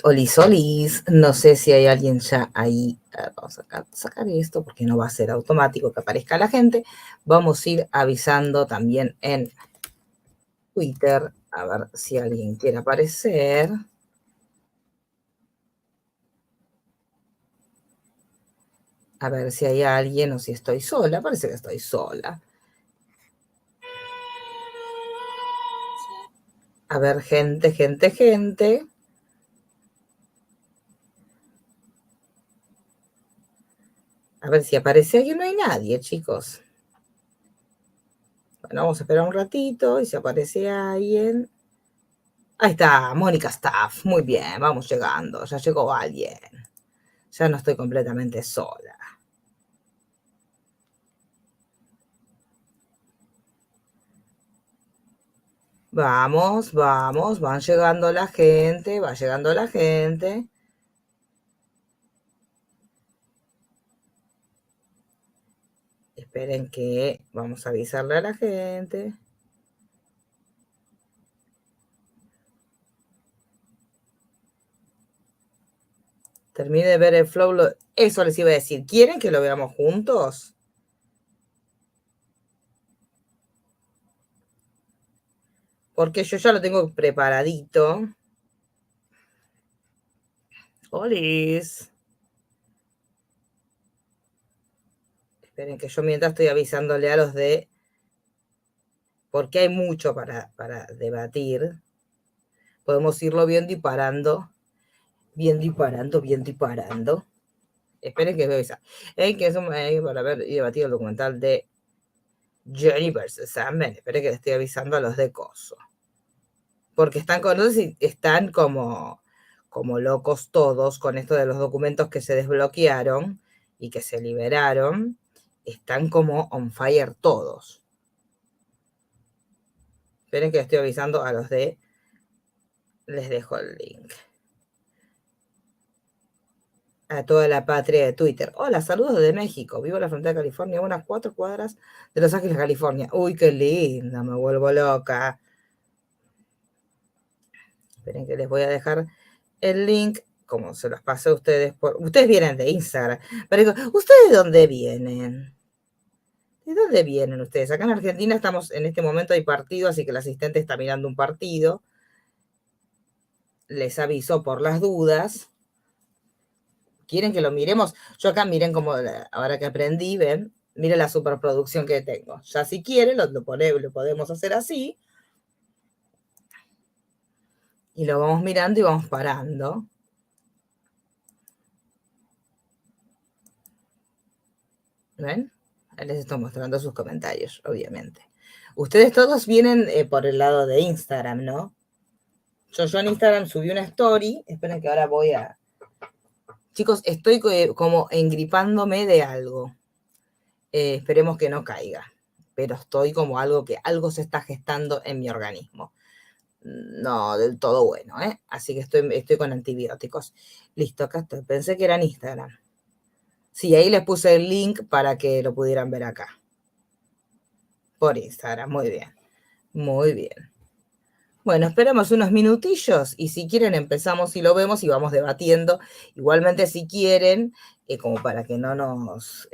Olis, olis, no sé si hay alguien ya ahí. Vamos a sacar esto porque no va a ser automático que aparezca la gente. Vamos a ir avisando también en Twitter, a ver si alguien quiere aparecer. A ver si hay alguien o si estoy sola. Parece que estoy sola. A ver, gente. A ver si aparece alguien. No hay nadie, chicos. Bueno, vamos a esperar un ratito y si aparece alguien. Ahí está, Mónica Staff. Muy bien, vamos llegando. Ya llegó alguien. Ya no estoy completamente sola. Vamos, van llegando la gente, va llegando la gente. Esperen que vamos a avisarle a la gente. Termine de ver el flow. Eso les iba a decir. ¿Quieren que lo veamos juntos? Porque yo ya lo tengo preparadito. Olis. Esperen que yo mientras estoy avisándole a los de... Porque hay mucho para debatir. Podemos irlo viendo y parando. Viendo y parando. Esperen que vea. Que es para ver y debatir el documental de Johnny versus Sam. Esperen que le estoy avisando a los de Coso. Porque están con, no sé si están como locos todos con esto de los documentos que se desbloquearon y que se liberaron. Están como on fire todos. Esperen que le estoy avisando a los de... Les dejo el link. A toda la patria de Twitter. Hola, saludos desde México. Vivo en la frontera de California, a unas 4 cuadras de Los Ángeles, California. Uy, qué linda, me vuelvo loca. Esperen que les voy a dejar el link, como se los pasé a ustedes. Ustedes vienen de Instagram. Pero ¿ustedes de dónde vienen? ¿De dónde vienen ustedes? Acá en Argentina estamos, en este momento hay partido, así que el asistente está mirando un partido. Les aviso por las dudas. ¿Quieren que lo miremos? Yo acá miren como, ahora que aprendí, ven, miren la superproducción que tengo. Ya si quieren, lo podemos hacer así. Y lo vamos mirando y vamos parando. ¿Ven? Ahí les estoy mostrando sus comentarios, obviamente. Ustedes todos vienen por el lado de Instagram, ¿no? Yo en Instagram subí una story. Esperen que ahora voy a... Chicos, estoy como engripándome de algo. Esperemos que no caiga. Pero estoy como algo se está gestando en mi organismo. No del todo bueno, ¿eh? Así que estoy con antibióticos. Listo, acá estoy. Pensé que era en Instagram. Sí, ahí les puse el link para que lo pudieran ver acá. Por Instagram, muy bien. Muy bien. Bueno, esperamos unos minutillos y si quieren empezamos y lo vemos y vamos debatiendo. Igualmente si quieren, como para que no nos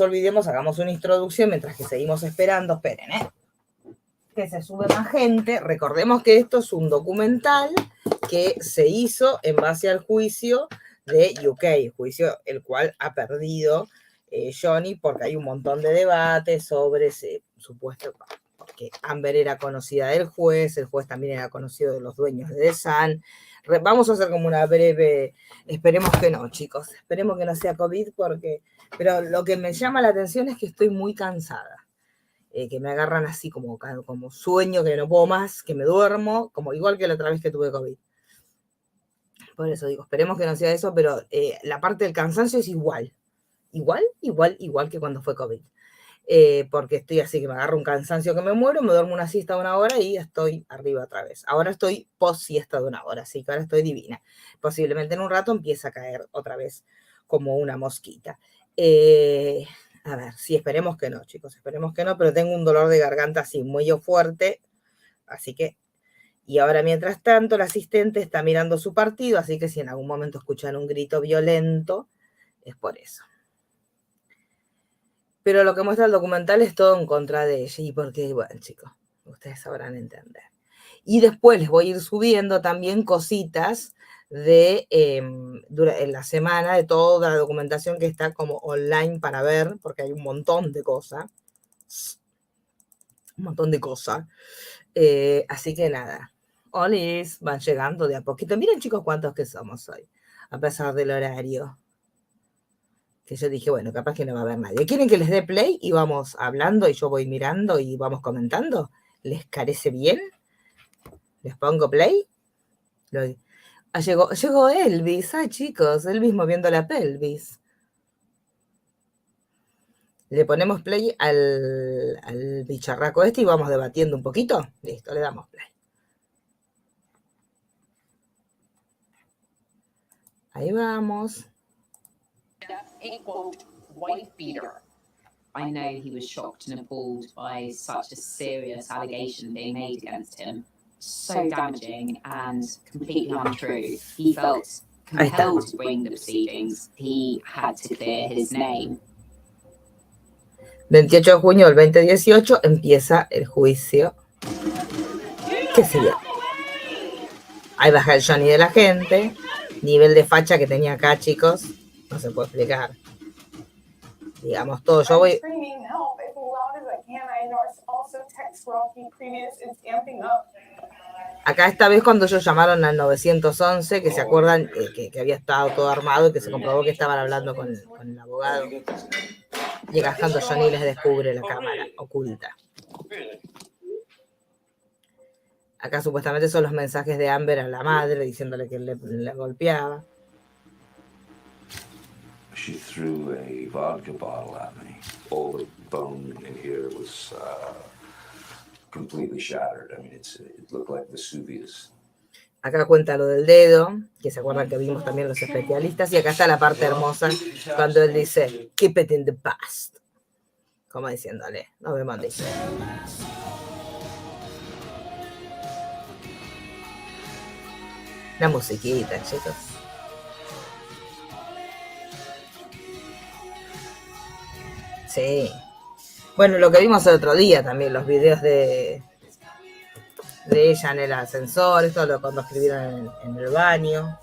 olvidemos, hagamos una introducción mientras que seguimos esperando. Esperen, que se sube más gente. Recordemos que esto es un documental que se hizo en base al juicio de UK, juicio el cual ha perdido Johnny, porque hay un montón de debates sobre ese supuesto, porque Amber era conocida del juez, el juez también era conocido de los dueños de The Sun. Vamos a hacer como una breve, esperemos que no, chicos, esperemos que no sea COVID, pero lo que me llama la atención es que estoy muy cansada. Que me agarran así como sueño, que no puedo más, que me duermo, como igual que la otra vez que tuve COVID. Por eso digo, esperemos que no sea eso, pero la parte del cansancio es igual que cuando fue COVID. Porque estoy así, que me agarro un cansancio que me muero, me duermo una siesta de 1 hora y estoy arriba otra vez. Ahora estoy post siesta de 1 hora, así que ahora estoy divina. Posiblemente en un rato empiece a caer otra vez como una mosquita. A ver, sí, esperemos que no, chicos, esperemos que no, pero tengo un dolor de garganta así muy fuerte, así que Y ahora, mientras tanto, el asistente está mirando su partido, así que si en algún momento escuchan un grito violento, es por eso. Pero lo que muestra el documental es todo en contra de ella, y porque, bueno, chicos, ustedes sabrán entender. Y después les voy a ir subiendo también cositas de en la semana, de toda la documentación que está como online para ver, porque hay un montón de cosas. Un montón de cosas. Así que nada. Olis, van llegando de a poquito. Miren, chicos, cuántos que somos hoy, a pesar del horario. Que yo dije, bueno, capaz que no va a haber nadie. ¿Quieren que les dé play y vamos hablando y yo voy mirando y vamos comentando? ¿Les parece bien? ¿Les pongo play? Llegó Elvis. Ay, chicos, Elvis moviendo la pelvis. Le ponemos play al bicharraco este y vamos debatiendo un poquito. Listo, le damos play. Ahí vamos. A quote, wife beater. I know he was shocked and appalled by such a serious allegation being made against him. So damaging and completely untrue. He felt compelled to bring the proceedings. He had to clear his name. 28 de junio del 2018 empieza el juicio. ¿Qué sería? Ahí baja el Johnny de la gente. Nivel de facha que tenía acá, chicos. No se puede explicar. Digamos todo. Yo voy... Acá esta vez cuando ellos llamaron al 911, que se acuerdan que había estado todo armado y que se comprobó que estaban hablando con el abogado. Llega cuando Johnny les descubre la cámara oculta. Acá supuestamente son los mensajes de Amber a la madre diciéndole que le golpeaba. She threw a vodka bottle at me. All the bone in here was completely shattered. I mean, it looked like Vesuvius. Acá cuenta lo del dedo, que se acuerdan que vimos también los especialistas. Y acá está la parte hermosa cuando él dice, keep it in the past. Como diciéndole, no me mandes. La musiquita, chicos. Sí. Bueno, lo que vimos el otro día también, los videos de ella en el ascensor, esto lo cuando escribieron en el baño.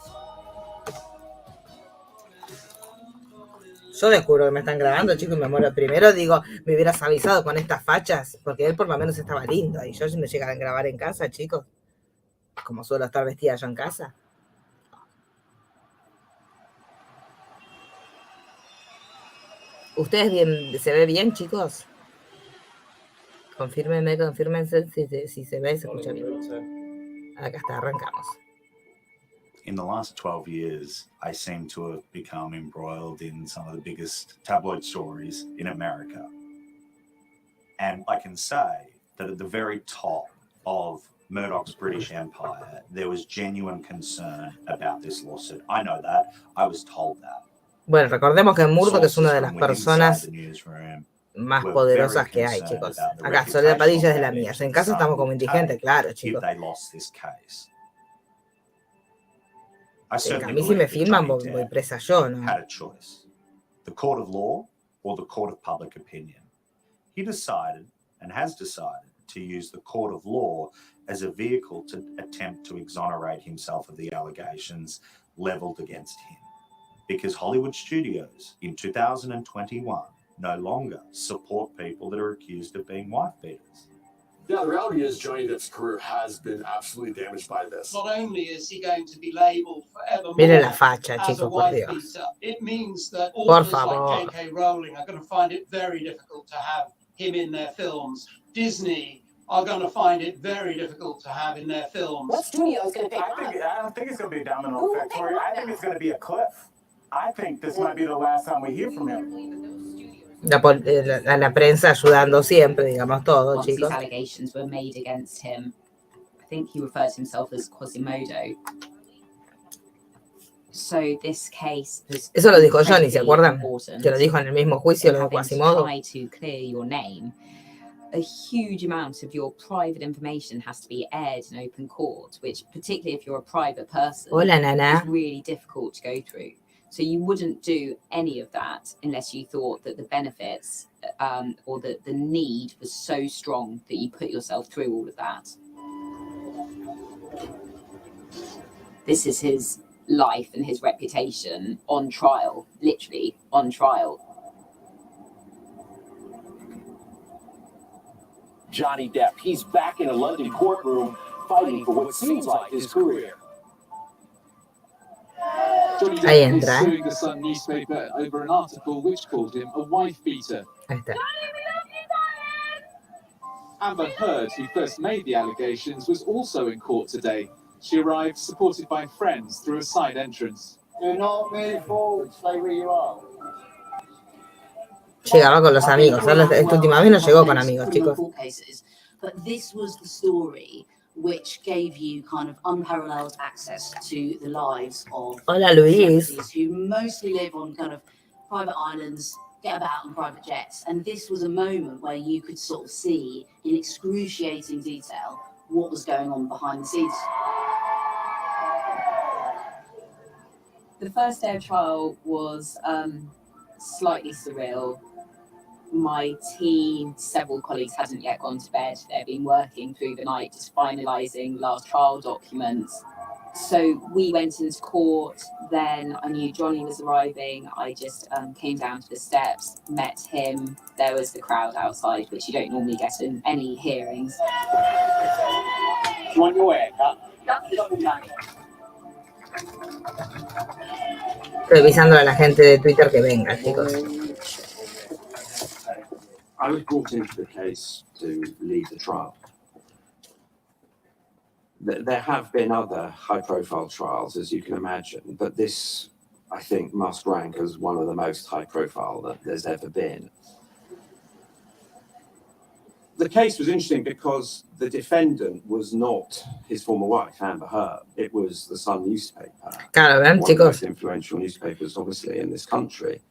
Yo descubro que me están grabando, chicos, y me muero. Primero digo, me hubieras avisado con estas fachas, porque él por lo menos estaba lindo, y yo si me llegaran a grabar en casa, chicos, como suelo estar vestida yo en casa. ¿Ustedes bien, se ve bien, chicos? Confírmense si se ve y se escucha bien. Acá está, arrancamos. In the last 12 years, I seem to have become embroiled in some of the biggest tabloid stories in America. And I can say that at the very top of Murdoch's British Empire, there was genuine concern about this lawsuit. I know that. I was told that. Bueno, recordemos que Murdoch es una de las personas más poderosas que hay, chicos. Acá, Soledad Padilla es de la mía. En casa estamos como indigentes, claro, chicos. A mí si me filman voy presa yo, ¿no? The court of law or the court of public opinion. He decided and has decided to use the court of law as a vehicle to attempt to exonerate himself of the allegations leveled against him. Because Hollywood studios in 2021 no longer support people that are accused of being wife beaters. Yeah, the reality is Johnny Depp's career has been absolutely damaged by this. Not only is he going to be labeled forevermore Miren la facha, as chicos, a por wife Dios. beater, it means that Por authors favor. like J.K. Rowling are going to find it very difficult to have him in their films. Disney are going to find it very difficult to have in their films. What studio is going to pick I don't think it's going to be a domino effect, Tori. I think it's going to be a cliff. I think this might be the last time we hear from him. La prensa ayudando siempre, digamos todo, Once chicos. these allegations were made against him, I think he referred to himself as Quasimodo. So this case was Eso lo dijo Johnny, ¿se acuerdan? important. Que lo dijo en el mismo juicio, lo de Having to Quasimodo. try to clear your name. a huge amount of your private information has to be aired in open court, which, particularly if you're a private person, Hola, Nana. is really difficult to go through. So you wouldn't do any of that unless you thought that the benefits or that the need was so strong that you put yourself through all of that. This is his life and his reputation on trial, literally on trial. Johnny Depp, he's back in a London courtroom fighting for what seems like his career. Johnny Ahí Depp is entra, suing the Sun newspaper over an article which called him a wife beater. Ahí está. Amber Heard, who first made the allegations, was also in court today. She arrived supported by friends through a side entrance. Do not move forward, stay where you are. Llegaba con los amigos. Esta última vez no llegó con amigos, chicos. But this was the story which gave you kind of unparalleled access to the lives of Hola, Luis. celebrities who mostly live on kind of private islands, get about on private jets. And this was a moment where you could sort of see in excruciating detail what was going on behind the scenes. The first day of trial was slightly surreal. My team, several colleagues hadn't yet gone to bed. They'd been working through the night, just finalising last trial documents. So we went into court. Then I knew Johnny was arriving. I just came down to the steps, met him. There was the crowd outside, which you don't normally get in any hearings. You want your haircut? Revisando a la gente de Twitter que venga, chicos. I was brought into the case to lead the trial. There have been other high-profile trials, as you can imagine, but this, I think, must rank as one of the most high-profile that there's ever been. The case was interesting because the defendant was not his former wife, Amber Heard. It was the Sun newspaper, Claro, ven, one of the chicos. most influential newspapers, obviously, in this country.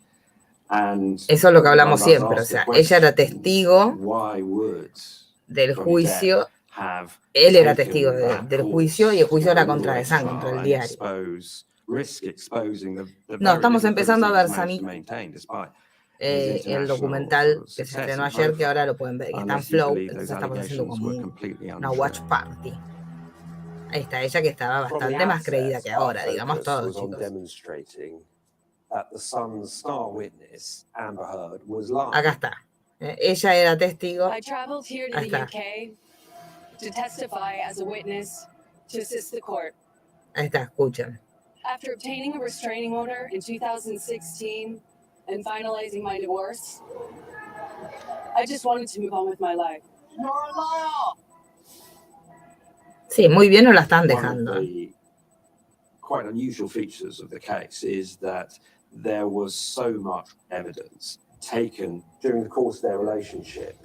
And Eso es lo que hablamos siempre. O sea, ella era testigo why would del Johnny juicio. Depp have Él era taken testigo that del course juicio y el juicio era to contra de Sun, contra el and diario. risk exposing the No, very estamos little empezando a ver, privacy Sami, he's managed to maintain despite el documental que se estrenó ayer, que ahora lo pueden ver, que está en Flow, entonces estamos haciendo como una watch party. Ahí está ella, que estaba bastante más creída que ahora, digamos todo, chicos. Acá está. Ella era testigo. I traveled here to the UK to testify as a witness to assist the court. Ahí está, escuchen. After obtaining a restraining order in 2016 and finalizing my divorce, I just wanted to move on with my life. You're a liar! Sí, muy bien nos la están dejando. One of the quite unusual features of the case is that there was so much evidence taken during the course of their relationship.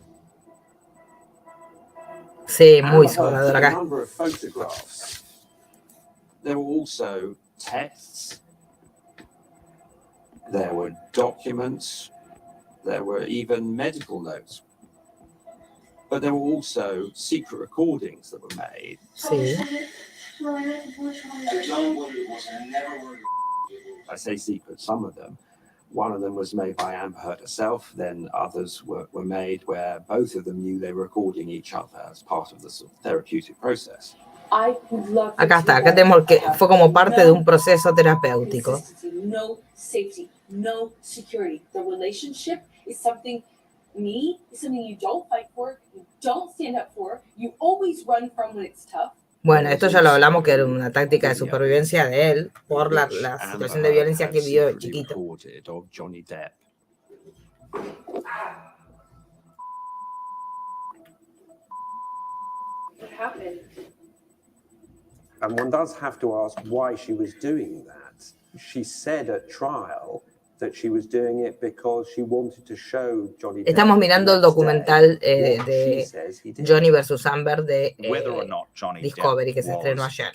Sí, muy sobrador acá. A number of photographs. There were also texts. There were documents. There were even medical notes. But there were also secret recordings that were made. Sí. I say secret, some of them. One of them was made by Amber Heard herself, then others were made where both of them knew they were recording each other as part of the sort of therapeutic process. Acá está, acá tenemos que fue como parte de un proceso terapéutico. No safety, no security. The relationship is something you don't fight for, you don't stand up for, you always run from when it's tough. Bueno, esto ya lo hablamos, que era una táctica de supervivencia de él por la situación de violencia que vivió de chiquito. Johnny Depp. What happened? And one does have to ask why she was doing that. She said at trial that she was doing it because she wanted to show Johnny Depp. Estamos mirando el documental de Johnny versus Amber de Discovery, que se estrenó ayer.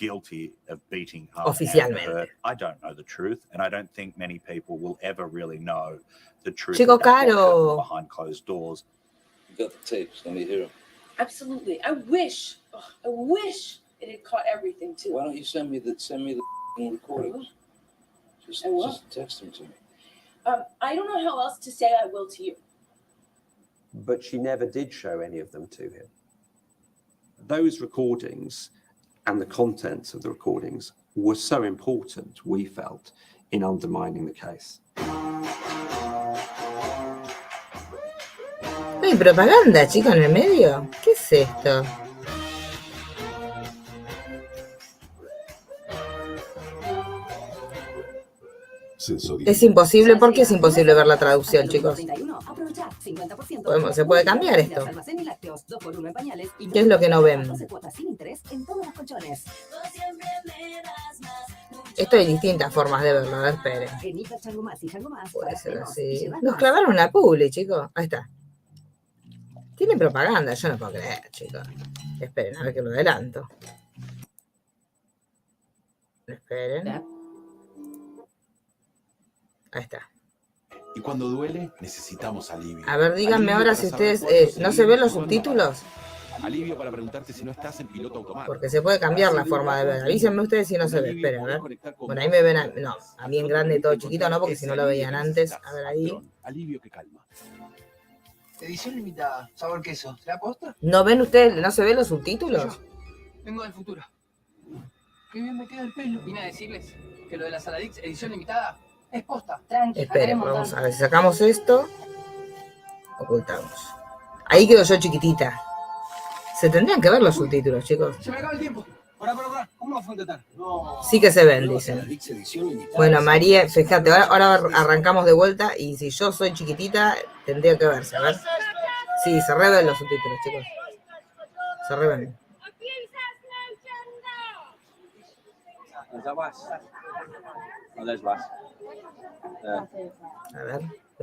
Oficialmente. I don't know the truth, and I don't think many people will ever really know the truth Chico caro. behind closed doors. got the tapes. Let me hear them. Absolutely. I wish it had caught everything too. Why don't you send me the recordings? Just text them to me. I don't know how else to say I will to you. But she never did show any of them to him. Those recordings and the contents of the recordings were so important, we felt, in undermining the case. ¿Hay propaganda, chicos, en el medio? ¿Qué es esto? Es imposible, ¿por qué es imposible ver la traducción, chicos? Se puede cambiar esto. ¿Qué es lo que no ven? Esto hay distintas formas de verlo, a ver, esperen. Puede ser así. Nos clavaron una publi, chicos. Ahí está. Tiene propaganda, yo no puedo creer, chicos. Esperen, a ver que lo adelanto. Esperen. Ahí está. Y cuando duele, necesitamos alivio. A ver, díganme ahora si ustedes... ¿No se ven los subtítulos? Alivio para preguntarte si no estás en piloto automático. Porque se puede cambiar la forma de ver. Avísenme ustedes si no se ve. Esperen, a ver. Bueno, ahí me ven... a mí en grande todo chiquito no, porque si no lo veían antes. A ver ahí. Alivio que calma. Edición limitada, sabor queso. ¿Se la posta? ¿No ven ustedes? ¿No se ven los subtítulos? Vengo del futuro. Qué bien me queda el pelo. Vine a decirles que lo de la Saladix edición limitada es posta. Tranqui. Esperen, vamos a ver. Si sacamos esto, ocultamos. Ahí quedo yo chiquitita. Se tendrían que ver los subtítulos, chicos. Se me acaba el tiempo. Pará. ¿Cómo no fue intentar? No. Sí que se ven, dicen. Bueno, María, fíjate, ahora arrancamos de vuelta y si yo soy chiquitita, tendría que verse, a ver. Sí, se reven los subtítulos, chicos. Se reven. A ver.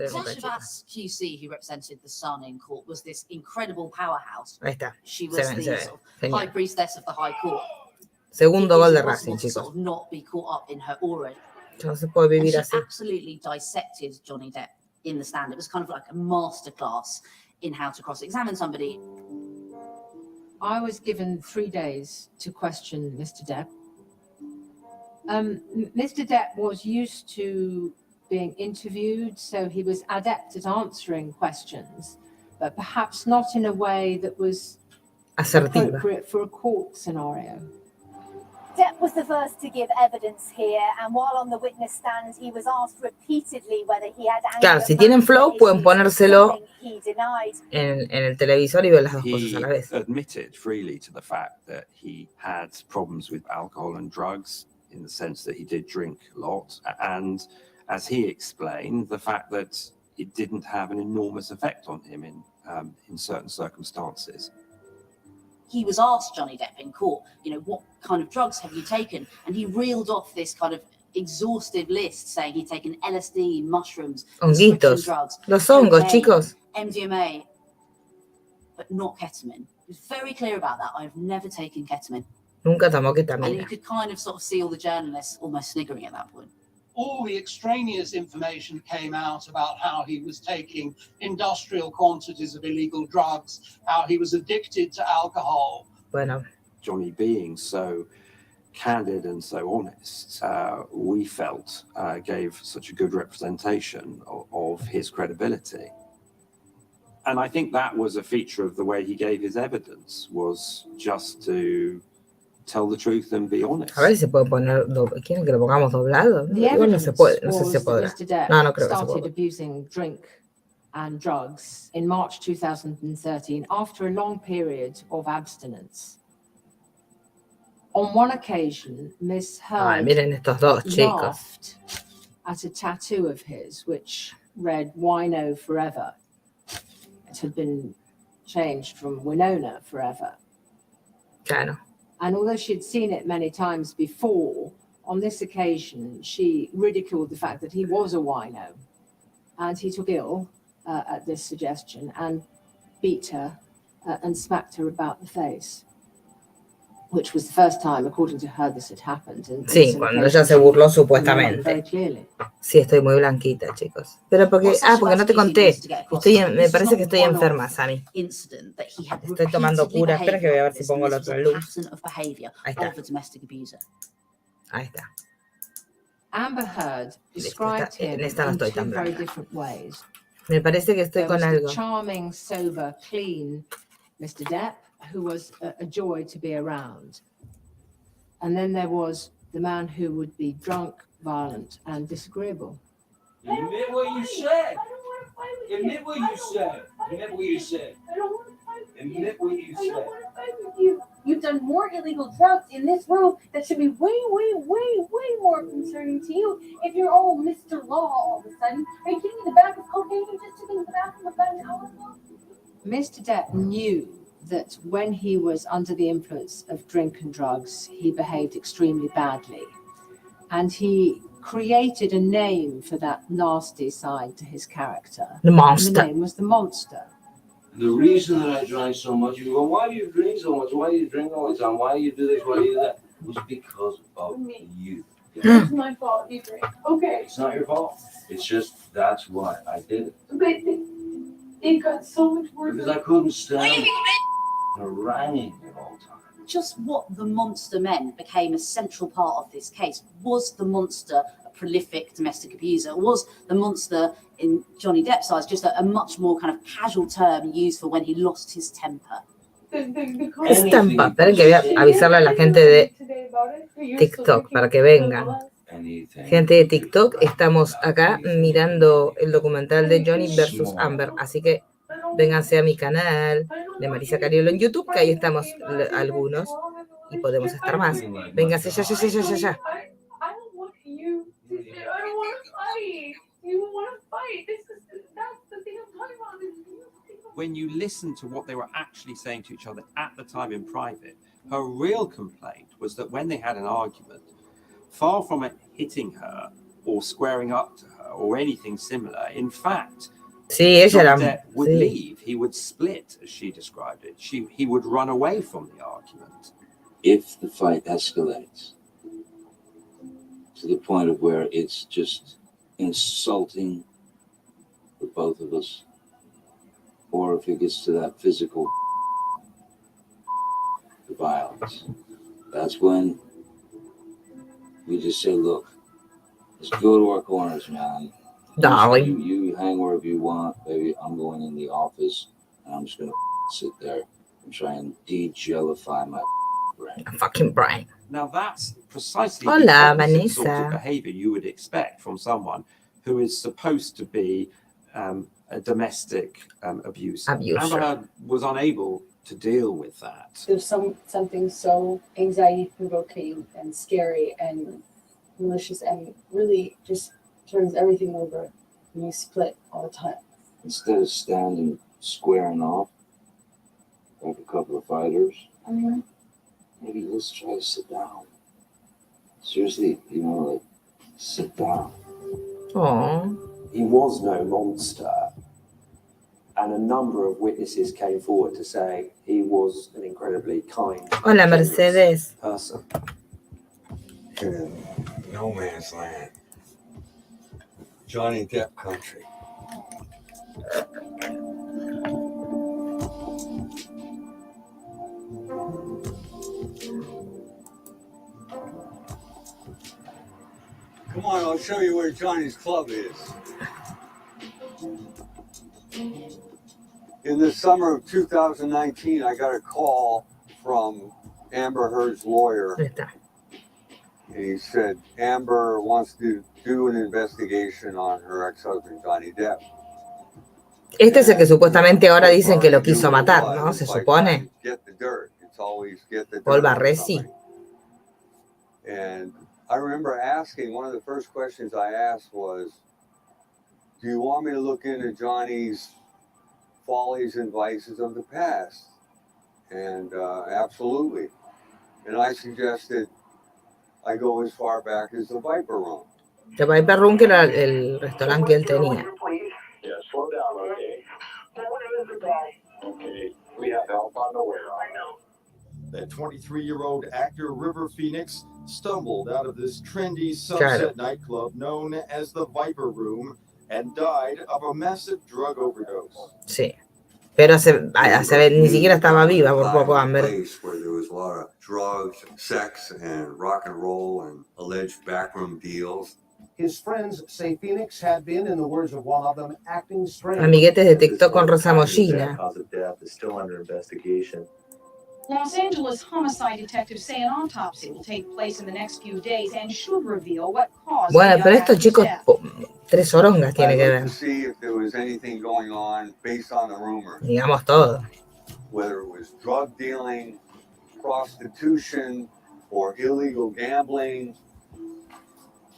Sasha Bass QC, who represented the Sun in court, was this incredible powerhouse. Ahí está. She was the sort of high priestess of the High Court. Segundo gol de Racing, chicos. Sort of not be caught up in her aura. No se puede vivir así. She absolutely dissected Johnny Depp in the stand. It was kind of like a masterclass in how to cross-examine somebody. I was given 3 days to question Mr. Depp. Mr. Depp was used to being interviewed, so he was adept at answering questions, but perhaps not in a way that was appropriate for a court scenario. Depp was the first to give evidence here, and while on the witness stand, he was asked repeatedly whether he had anger. Claro, si tienen flow, pueden ponérselo en el televisor y ver las dos cosas a la vez. He admitted freely to the fact that he had problems with alcohol and drugs, in the sense that he did drink a lot, and as he explained, the fact that it didn't have an enormous effect on him in certain circumstances. He was asked, Johnny Depp, in court, what kind of drugs have you taken? And he reeled off this kind of exhaustive list, saying he'd taken LSD, mushrooms, honguitos, drugs, los hongos, cocaine, chicos. MDMA, but not ketamine. He was very clear about that. I've never taken ketamine. Nunca tomó And ketamina. you could kind of sort of see all the journalists almost sniggering at that point. All the extraneous information came out about how he was taking industrial quantities of illegal drugs, how he was addicted to alcohol. Bueno. Johnny being so candid and so honest, we felt gave such a good representation of his credibility. And I think that was a feature of the way he gave his evidence, was just to tell the truth and be honest. A ver si se puede poner. ¿Quieren que lo pongamos doblado? Igual no se puede, no sé si se podrá. No creo que se started pueda. abusing drink and drugs in March 2013 after a long period of abstinence. On one occasion, Miss Ay, Heard miren estos dos chicos. laughed at a tattoo of his which read "Wino Forever." It had been changed from Winona Forever. Claro. And although she had seen it many times before, on this occasion, she ridiculed the fact that he was a wino. And he took ill at this suggestion and beat her and smacked her about the face. which was the first time, according to her, this had happened. And Sí, cuando ella se burló supuestamente. Sí, estoy muy blanquita, chicos. Pero porque no te conté. Me parece que estoy enferma, Sami. Estoy tomando cura. Espera que voy a ver si pongo la otra luz. Ahí está. Ahí está. Amber Heard described him in two very different ways. Me parece que estoy con algo. Charming, sober, clean Mr. Depp, who was a joy to be around. And then there was the man who would be drunk, violent, and disagreeable. Admit what you said. Admit what you said. Admit what you said. I don't want to fight with you. Admit what you I don't said. want to fight with you. You've done more illegal drugs in this room that should be way, way, way, way more concerning to you if you're all Mr. Law all of a sudden. Are you kidding me? The bag of cocaine you just took in the bathroom about an hour ago? Mr. Depp knew that when he was under the influence of drink and drugs, he behaved extremely badly. And he created a name for that nasty side to his character. The monster. And the name was the Monster. The reason that I drank so much, you go, why do you drink so much? Why do you drink all the time? Why do you do this? Why do you do that? It was because of you. It's my fault you drink. Okay. It's not your fault. It's just, that's why I did it. But it got so much worse. Because I couldn't stand haranguing it all the time. Just what the monster meant became a central part of this case. Was the monster a prolific domestic abuser? Was the monster, in Johnny Depp's eyes, just a much more kind of casual term used for when he lost his temper? Estampa. Esperen que voy a avisarle a la gente de TikTok para que vengan. Gente de TikTok, estamos acá mirando el documental de Johnny versus Amber, así que vénganse a mi canal de Marisa Cariolo en YouTube, que ahí estamos algunos y podemos estar más. Vénganse ya. When you listen to what they were actually saying to each other at the time in private, her real complaint was that when they had an argument, far from it hitting her or squaring up to her or anything similar, in fact, Johnny Depp would leave. He would split, as she described it. He would run away from the argument. If the fight escalates to the point of where it's just insulting for both of us, or if it gets to that physical violence, that's when we just say, look, let's go to our corners, man. Darling. You hang wherever you want, baby. I'm going in the office, and I'm just going to sit there and try and de-jellify my brain. Fucking brain. Now that's precisely Hola, the opposite Vanessa. sort of behavior you would expect from someone who is supposed to be a domestic abuser. Amber Heard was unable to deal with that. There's something so anxiety-provoking and scary and malicious and really just turns everything over when you split all the time. Instead of standing squaring off like a couple of fighters, maybe let's try to sit down. Seriously, like, sit down. Aww. He was no monster. And a number of witnesses came forward to say he was an incredibly kind, Hola, Mercedes. person. In no man's land. Johnny Depp country. Come on, I'll show you where Johnny's club is. In the summer of 2019, I got a call from Amber Heard's lawyer. And he said, Amber wants to do an investigation on her ex-husband, Johnny Depp. Este es el que supuestamente ahora dicen que lo quiso matar, ¿no? Se supone. Get the dirt. It's always get the dirt. Paul Barresi. And I remember asking, one of the first questions I asked was, do you want me to look into Johnny's follies and vices of the past? And absolutely. And I suggested I go as far back as the Viper Room. The Viper Room, que era el restaurante que él tenía. Yeah, slow down, okay? Okay, we have help on the way. I know. that 23-year-old actor River Phoenix stumbled out of this trendy sunset nightclub known as the Viper Room and died of a massive drug overdose. Sí. Pero ni siquiera estaba viva por poco, Amber. Where there was a lot of drugs, sex, and rock and roll and alleged backroom deals. His friends say Phoenix had been, in the words of one of them, acting strange. Amiguetes detectó con Rosa Mollina. Los Angeles homicide detectives say an autopsy will take place in the next few days and should reveal what caused Bueno, the pero estos chicos, death. 3 orongas tiene que ver. See if there was anything going on based on the rumor. Digamos todo. Whether it was drug dealing, prostitution, or illegal gambling,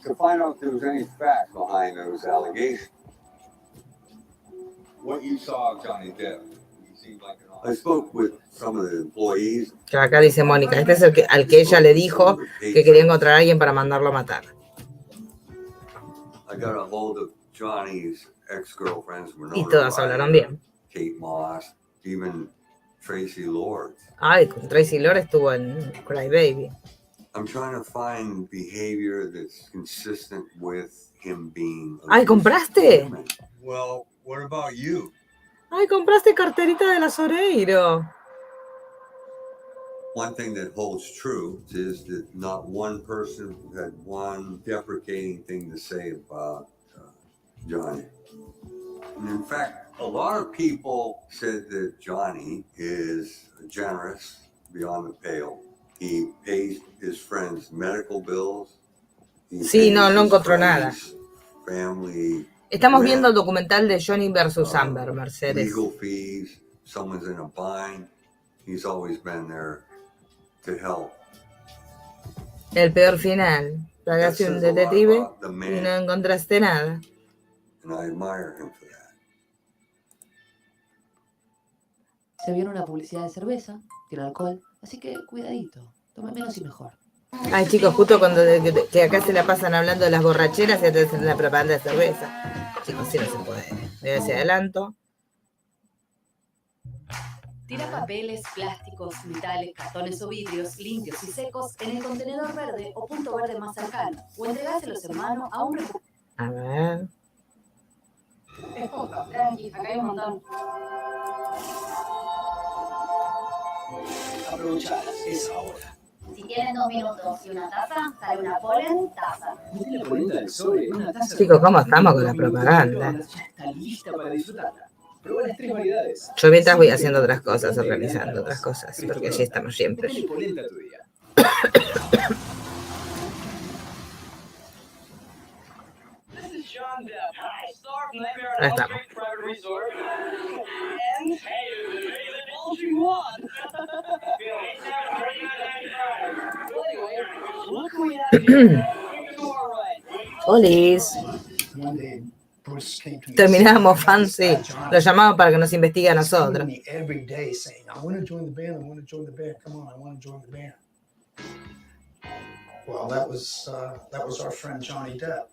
to find out if there was any fact behind those allegations. What you saw of Johnny Depp, he seemed like I spoke with some of the employees. Acá dice Mónica, este es el al que ella le dijo que quería encontrar a alguien para mandarlo a matar. I got a hold of Johnny's ex-girlfriends. Y todas hablaron bien. Kate Moss, even Tracy Lord. Ay, con Tracy Lord estuvo en Cry Baby. I'm trying to find behavior that's consistent with him being. Ay, ¿compraste? Well, what about you? Ay, compraste carterita de la Soreiro. One thing that holds true is that not one person had one deprecating thing to say about Johnny. And in fact, a lot of people said that Johnny is generous beyond the pale. He pays his friends' medical bills. Sí, no encontró nada. Family. Estamos viendo el documental de Johnny versus Amber, Mercedes. Legal fees. Someone's in a bind. He's always been there to help. El peor final. Pagaste un detective y no encontraste nada. And I admire him for that. Se vieron una publicidad de cerveza, tiene alcohol, así que cuidadito, tome menos y mejor. Ay, chicos, justo cuando que acá se la pasan hablando de las borracheras y entonces hacen la propaganda de cerveza. Chicos, sí no se puede. Voy a decir adelanto. Tira papeles, plásticos, metales, cartones o vidrios limpios y secos en el contenedor verde o punto verde más cercano o entregáselos en mano a un A ver. Tranqui, acá hay un montón. Aprovechalas, es ahora. Si tienen 2 minutos y una taza, sale una polen taza. Metí la polenta del sobre en una taza. Chicos, ¿cómo estamos con la propaganda? Ya está lista para disfrutarla. Prueba las 3 variedades. Yo mientras voy haciendo otras cosas, organizando otras cosas, porque así estamos siempre. Metele polenta a tu día. Ahí estamos. Olis. Terminábamos fancy. Lo llamamos para que nos investigue a nosotros. Well, that was our friend Johnny Depp.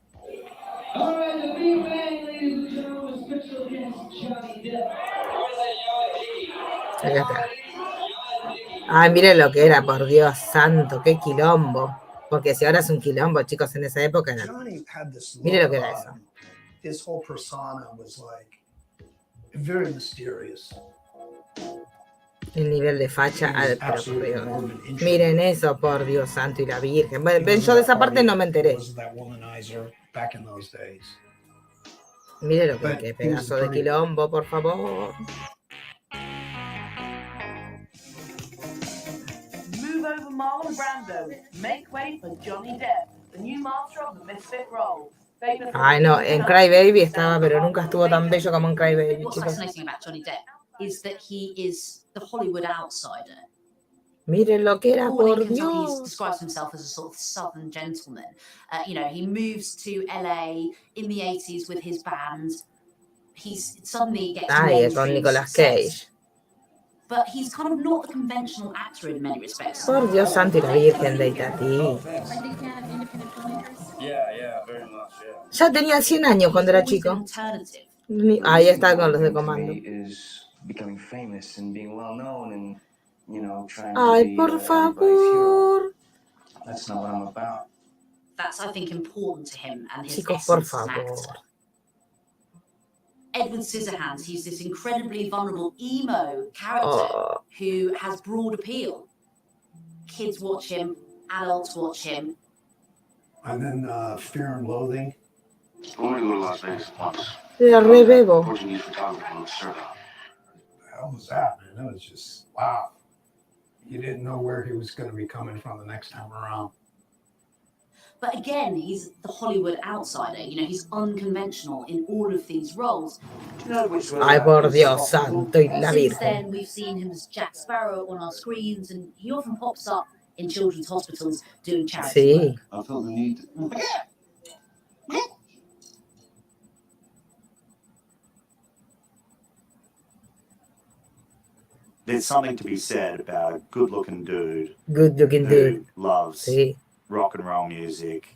All right, the big bang, ladies and gentlemen, special guest Johnny Depp. Acá está. Ay, miren lo que era, por Dios santo, qué quilombo. Porque si ahora es un quilombo, chicos, en esa época era. Miren lo que era eso. His whole persona was like very mysterious. El nivel de facha, pero por Dios. Miren eso, por Dios santo y la Virgen. Bueno, yo de esa parte no me enteré. Miren lo que pedazo de quilombo, por favor. Move over Marlon Brando. Make way for Johnny Depp, the new master of the misfit role. Ay, no, en Cry Baby estaba, pero nunca estuvo tan bello como en Cry Baby, What's chicos. fascinating about Johnny Depp is that he is the Hollywood outsider. Miren lo que era, Born por in Kentucky, he Dios. describes himself as a sort of southern gentleman. He moves to LA in the 80s with his band. He's suddenly gets Ay, con mainstream Nicolas success. Cage. But he's kind of not the conventional actor in many respects. Por Dios santo y la Virgen de Itatí. Ya tenía 100 años cuando era chico. Ahí está con los de comando. Is becoming famous and being well known, and you know, trying Ay, to be por everybody's hero. favor. That's not what I'm about. That's, I think, important to him and his Chicos, por essence as an favor. actor. Edward Scissorhands, he's this incredibly vulnerable emo character who has broad appeal. Kids watch him, adults watch him. And then Fear and Loathing. I want to go to Las Vegas once. La rebebo. Portuguese photographer on the survey. The hell was that, man? That was just, wow. You didn't know where he was going to be coming from the next time around. But again, he's the Hollywood outsider. You know, he's unconventional in all of these roles. Ay, por Dios santo y la Since Virgen. then, we've seen him as Jack Sparrow on our screens, and he often pops up in children's hospitals doing charity work. I feel the need to... There's something to be said about a good-looking dude who loves rock and roll music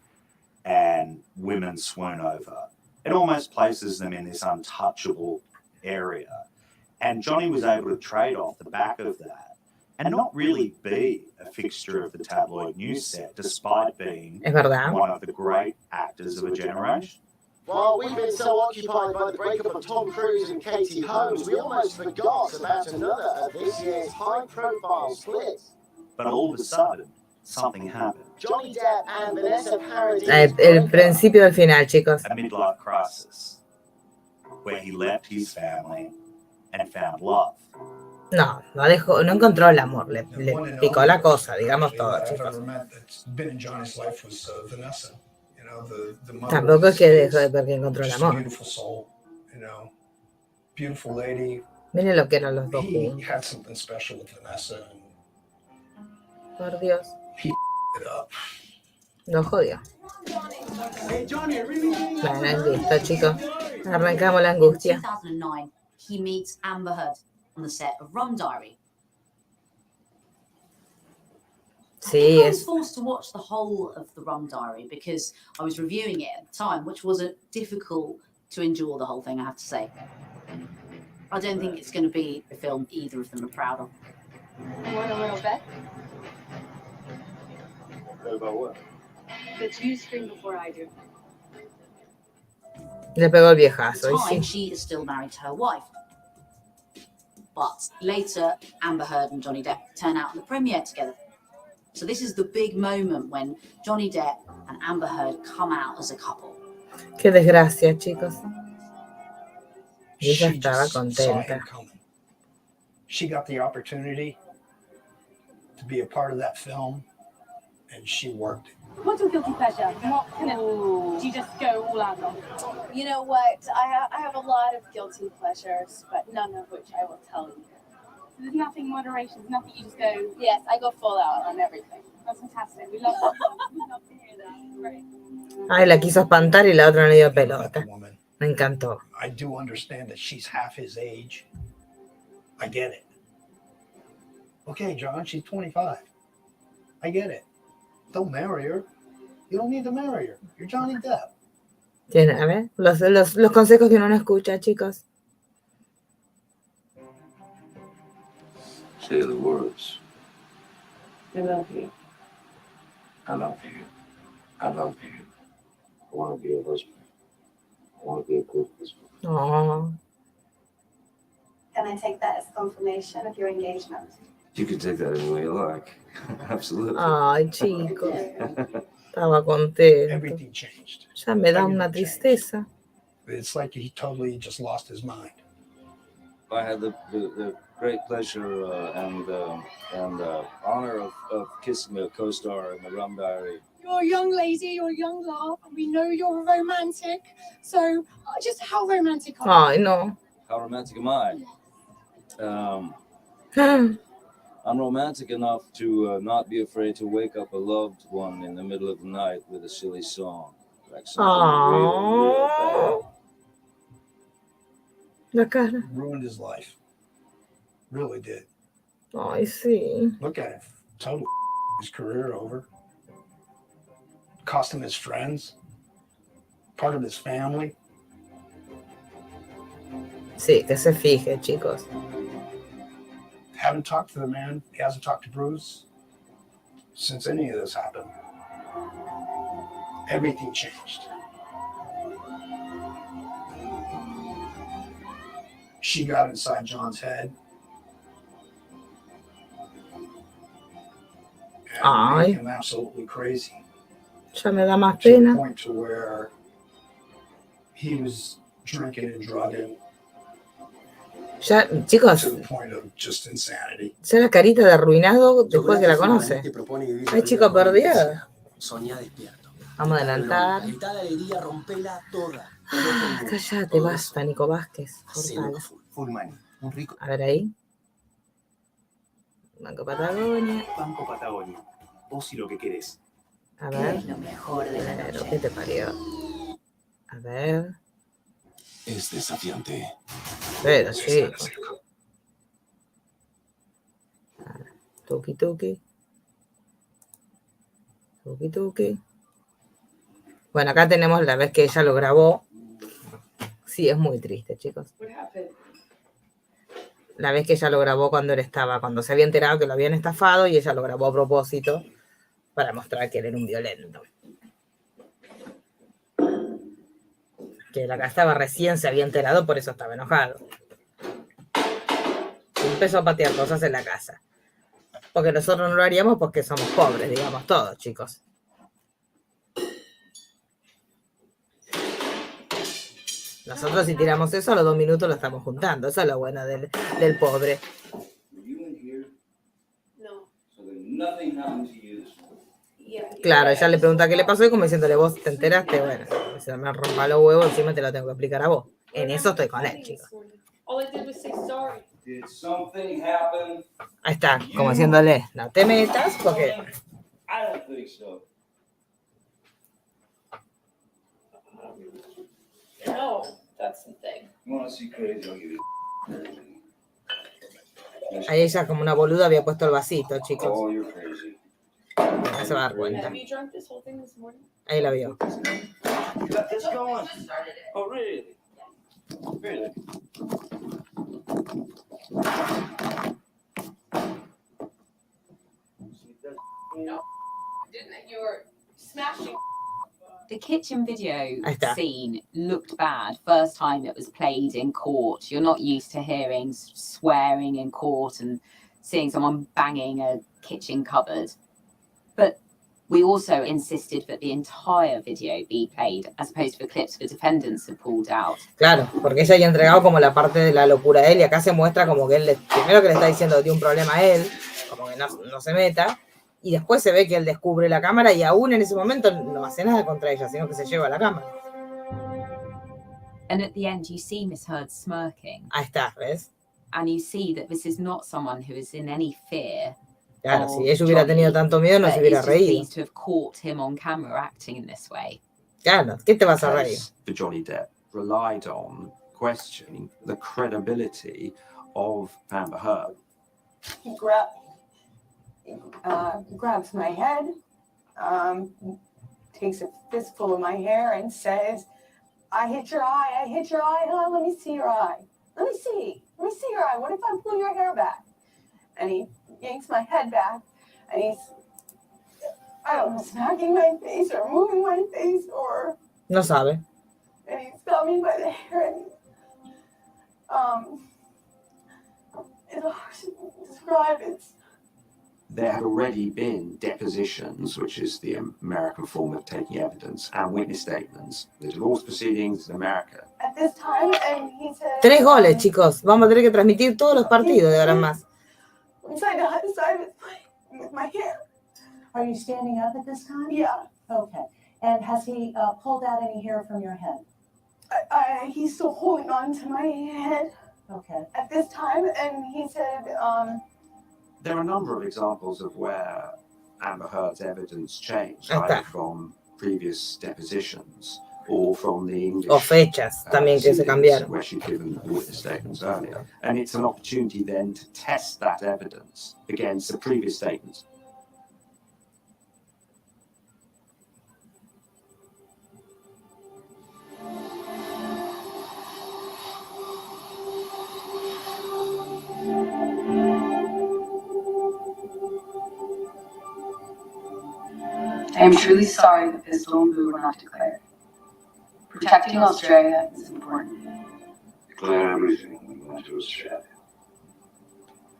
and women swoon over. It almost places them in this untouchable area. And Johnny was able to trade off the back of that and not really be a fixture of the tabloid news set, despite being one of the great actors of a generation. While we've been so occupied by the breakup of Tom Cruise and Katie Holmes, we almost forgot about another of this year's high-profile splits. But all of a sudden, something happened. Johnny Depp and Vanessa Paradis. El principio del final, chicos. A midlife crisis, where he left his family and found love. No, no dejó, no encontró el amor, le picó la cosa, digamos todo, chicos. That's been in Johnny's life was Vanessa. You know, the mother. Tampoco es que dejó de ver que encontró el Just a amor. beautiful soul, you know, beautiful lady. Miren lo que eran los dos He juntos. had something special with Vanessa, and Por Dios. he it up. Lo jodió. Bueno, listo, chicos. Arrancamos la In angustia. 2009, he meets Amber Heard on the set of Rum Diary. Sí, I was es. forced to watch the whole of the Rum Diary because I was reviewing it at the time, which wasn't difficult to endure the whole thing, I have to say. I don't think it's going to be a film either of them are proud of. You want a little bet? About what? That you scream before I do. Le pegó el At viejazo, the y time, sí. she is still married to her wife. But later, Amber Heard and Johnny Depp turn out in the premiere together. So this is the big moment when Johnny Depp and Amber Heard come out as a couple. Qué desgracia, chicos. Y ella She estaba just saw him contenta. coming. She got the opportunity to be a part of that film, and she worked it. What's your guilty pleasure? What kind of do you just go all out on? You know what? I have a lot of guilty pleasures, but none of which I will tell you. So there's nothing moderation, there's nothing you just go. Yes, I go full out on everything. That's fantastic. We love that. We love to hear that. Great. Ay, la quiso espantar y la otra no le dio pelota. Me encantó. I do understand that she's half his age. I get it. Okay, John, she's 25. I get it. Don't marry her. You don't need to marry her. You're Johnny Depp. Tiene, a ver, los consejos que uno no escucha, chicos. Say the words. I love you. I love you. I love you. I want to be a husband. I want to be a good husband. Oh, Can I take that as confirmation of your engagement? You can take that any way you like. Absolutely. ay, chicos. Estaba contento. Everything changed. Ya me da una tristeza. It's like he totally just lost his mind. I had the great pleasure and honor of kissing a co-star in the Rum Diary. You're a young lady, you're a young love, and we know you're a romantic. So, just how romantic are you? Ay, no. How romantic am I? I'm romantic enough to not be afraid to wake up a loved one in the middle of the night with a silly song. Like something real bad. La cara. Ruined his life. Really did. Ay, sí. Look at it. Totally his career over. Cost him his friends. Part of his family. Sí, que se fije, chicos. haven't talked to the man. He hasn't talked to Bruce since any of this happened. Everything changed. She got inside John's head. And made him absolutely crazy. Ya me da más To the pena. point to where he was drinking and drugging. Ya, chicos, To the point of just insanity. ya la carita de arruinado después que la conoce. Ay, chico, perdió. Soñá despierto. Vamos a adelantar. Grita de alegría, rompela toda. Ah, cállate, basta, Nico Vázquez. Cortala. Full money. Un rico. A ver ahí. Banco Patagonia. Banco Patagonia. Vos y lo que querés. A ver. Es lo mejor de la Pero, noche. ¿qué te parió? A ver. Es desafiante. Pero, chicos. Tuki tuki. Tuki tuki. Bueno, acá tenemos la vez que ella lo grabó. Sí, es muy triste, chicos. La vez que ella lo grabó cuando él estaba, cuando se había enterado que lo habían estafado y ella lo grabó a propósito para mostrar que él era un violento. Que la estaba recién se había enterado, por eso estaba enojado. Y empezó a patear cosas en la casa. Porque nosotros no lo haríamos porque somos pobres, digamos todos, chicos. Nosotros si tiramos eso a los 2 minutos lo estamos juntando. Eso es lo bueno del pobre. Claro, ella le pregunta qué le pasó y como diciéndole, vos te enteraste, bueno, se me rompa los huevos, encima te lo tengo que explicar a vos. En eso estoy con él, chicos. Ahí está, como diciéndole, no te metas porque... No, that's the thing. Ahí ella como una boluda había puesto el vasito, chicos. No se va a dar cuenta. Have you drunk this whole thing this morning? Ahí la vio. It's going. Oh, really? Really? No, didn't it? You were smashing. The kitchen video Ahí está. scene looked bad first time it was played in court. You're not used to hearing swearing in court and seeing someone banging a kitchen cupboard. But we also insisted that the entire video be played as opposed to the clips the defendants had pulled out. Claro, porque ella había entregado como la parte de la locura de él y acá se muestra como que él, primero que le está diciendo que tiene un problema a él, como que no se meta, y después se ve que él descubre la cámara y aún en ese momento no hace nada contra ella, sino que se lleva la cámara. And at the end you see Miss Heard smirking. Ahí está, ¿ves? And you see that this is not someone who is in any fear. Claro, si ella hubiera tenido tanto miedo no se hubiera reído. To have caught him on camera acting in this way. Claro, ¿qué te vas a reír? For Johnny Depp relied on questioning the credibility of Amber Heard. He grabs my head, takes a fistful of my hair and says, I hit your eye, huh? Let me see your eye. Let me see your eye. What if I pull your hair back? And he yanks my head back and he's, I don't know, smacking my face or moving my face or... No sabe. And he's got me by the hair and it's hard to describe. It's There had already been depositions, which is the American form of taking evidence, and witness statements. The divorce proceedings in America. at this time and he said... 3 goles, chicos. Vamos a tener que transmitir todos los partidos de ahora en más. I'm trying to decide with my hair. Are you standing up at this time? Yeah. Okay. And has he pulled out any hair from your head? He's still holding on to my head. Okay. At this time, and he said, There are a number of examples of where Amber Heard's evidence changed, either from previous depositions or from the English. O fechas también que se cambiaron. Where she'd given witness statements earlier. And it's an opportunity then to test that evidence against the previous statements. I am truly sorry the pistol and boo were not declared. Protecting Australia is important. Declare everything when we went to Australia.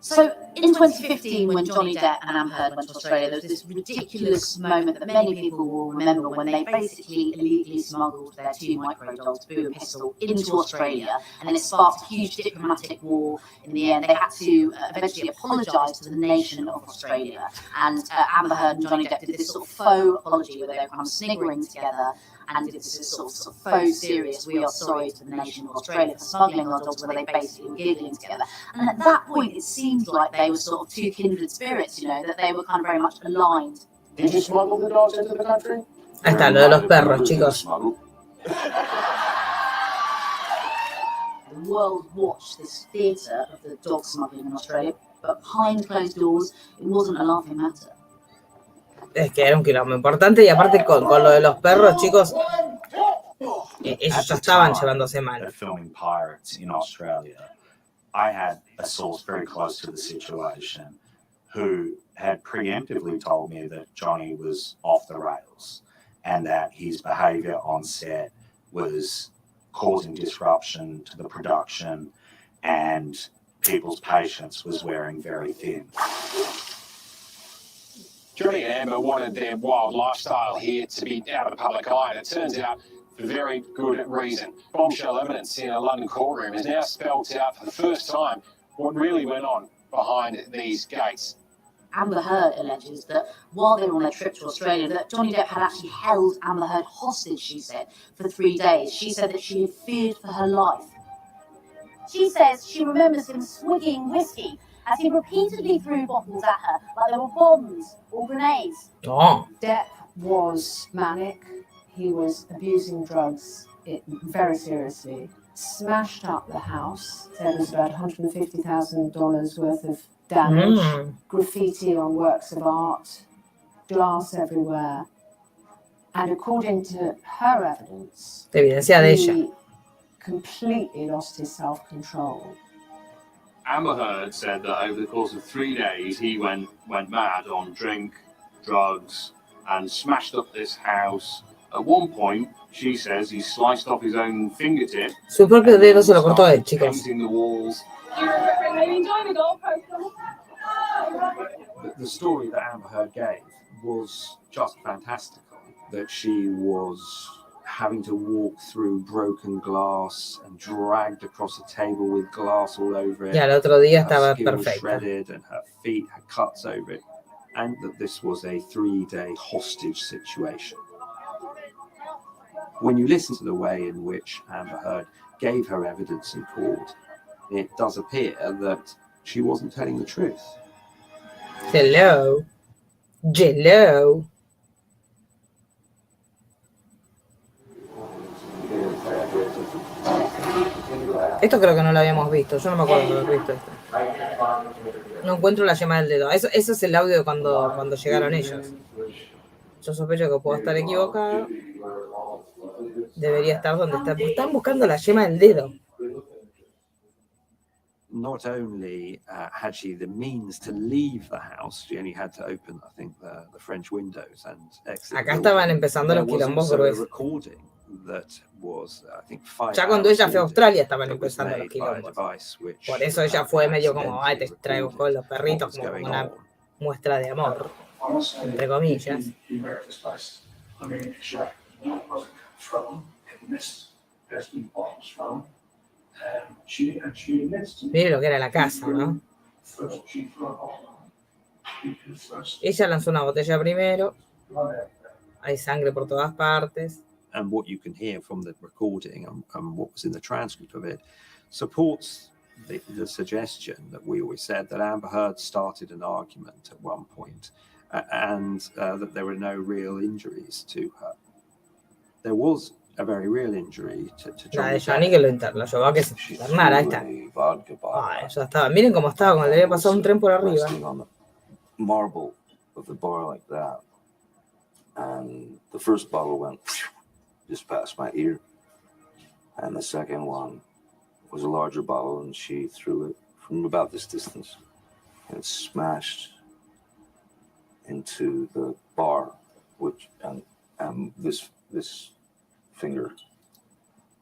So in 2015, when Johnny Depp and Amber Heard went to Australia, there was this ridiculous moment that many people will remember when they basically illegally smuggled their 2 microdolls, Boo and Pistol, into Australia, and it sparked a huge diplomatic war. In the end, they had to eventually apologise to the nation of Australia, and Amber Heard and Johnny Depp did this sort of faux apology where they were kind of sniggering together and did this sort of faux serious "we are sorry" to the nation of Australia for smuggling our dogs, where they basically were giggling together. And at that point, it seemed like they were sort of 2 kindred spirits, you know, that they were kind of very much aligned. Did you smuggle the dogs into the country? Ahí está, lo de los perros, chicos. The world watched this theatre of the dog smuggling in Australia, but behind closed doors, it wasn't a laughing matter. Es que era un quilombo importante y aparte con lo de los perros, chicos, ellos ya estaban llevándose mal. Of filming pirates in Australia, I had a source very close to the situation who had preemptively told me that Johnny was off the rails and that his behaviour on set was causing disruption to the production and people's patience was wearing very thin. Johnny and Amber wanted their wild lifestyle here to be out of the public eye, and it turns out for very good reason. Bombshell evidence in a London courtroom has now spelled out for the first time what really went on behind these gates. Amber Heard alleges that while they were on their trip to Australia, that Johnny Depp had actually held Amber Heard hostage, she said, for 3 days. She said that she had feared for her life. She says she remembers him swigging whiskey as he repeatedly threw bottles at her like they were bombs or grenades. Oh. Depp was manic. He was abusing drugs very seriously. Smashed up the house. There was about $150,000 worth of damage. Graffiti on works of art. Glass everywhere. And according to her evidence, Evidencia de ella. he completely lost his self-control. Amber Heard said that over the course of 3 days, he went mad on drink, drugs, and smashed up this house. At one point, she says he sliced off his own fingertip. Su propio dedo se lo cortó a él, chicos. Painting the walls. The story that Amber Heard gave was just fantastical. That she was having to walk through broken glass and dragged across a table with glass all over it. Ya el otro día estaba Her skin was perfecta. shredded and her feet had cuts over it. And that this was a 3-day hostage situation. When you listen to the way in which Amber Heard gave her evidence in court, it does appear that she wasn't telling the truth. Hello. Hello. Esto creo que no lo habíamos visto. Yo no me acuerdo de haber visto esto. No encuentro la yema del dedo. Eso es el audio de cuando llegaron ellos. Yo sospecho que puedo estar equivocado. Debería estar donde está. Están buscando la yema del dedo. Not only had she the means to leave the house, she only had to open, I think, the French windows and exit. Acá estaban empezando los quilombos gruesos. Ya cuando ella fue a Australia estaban empezando los quilombos. Por eso ella fue medio como, ay, te traigo con los perritos, como una muestra de amor, entre comillas. Mire lo que era la casa, ¿no? Ella lanzó una botella primero. Hay sangre por todas partes. And what you can hear from the recording and what was in the transcript of it supports the suggestion that we always said that Amber Heard started an argument at one point and that there were no real injuries to her. There was a very real injury to La de Johnny Johnny que lo llevó a que se internara. Ahí está. Ay, ya estaba. Miren cómo estaba, como le había pasado un tren por arriba. Marble of the bar like that, and the first bottle went just past my ear, and the second one was a larger bottle, and she threw it from about this distance, and it smashed into the bar which this finger,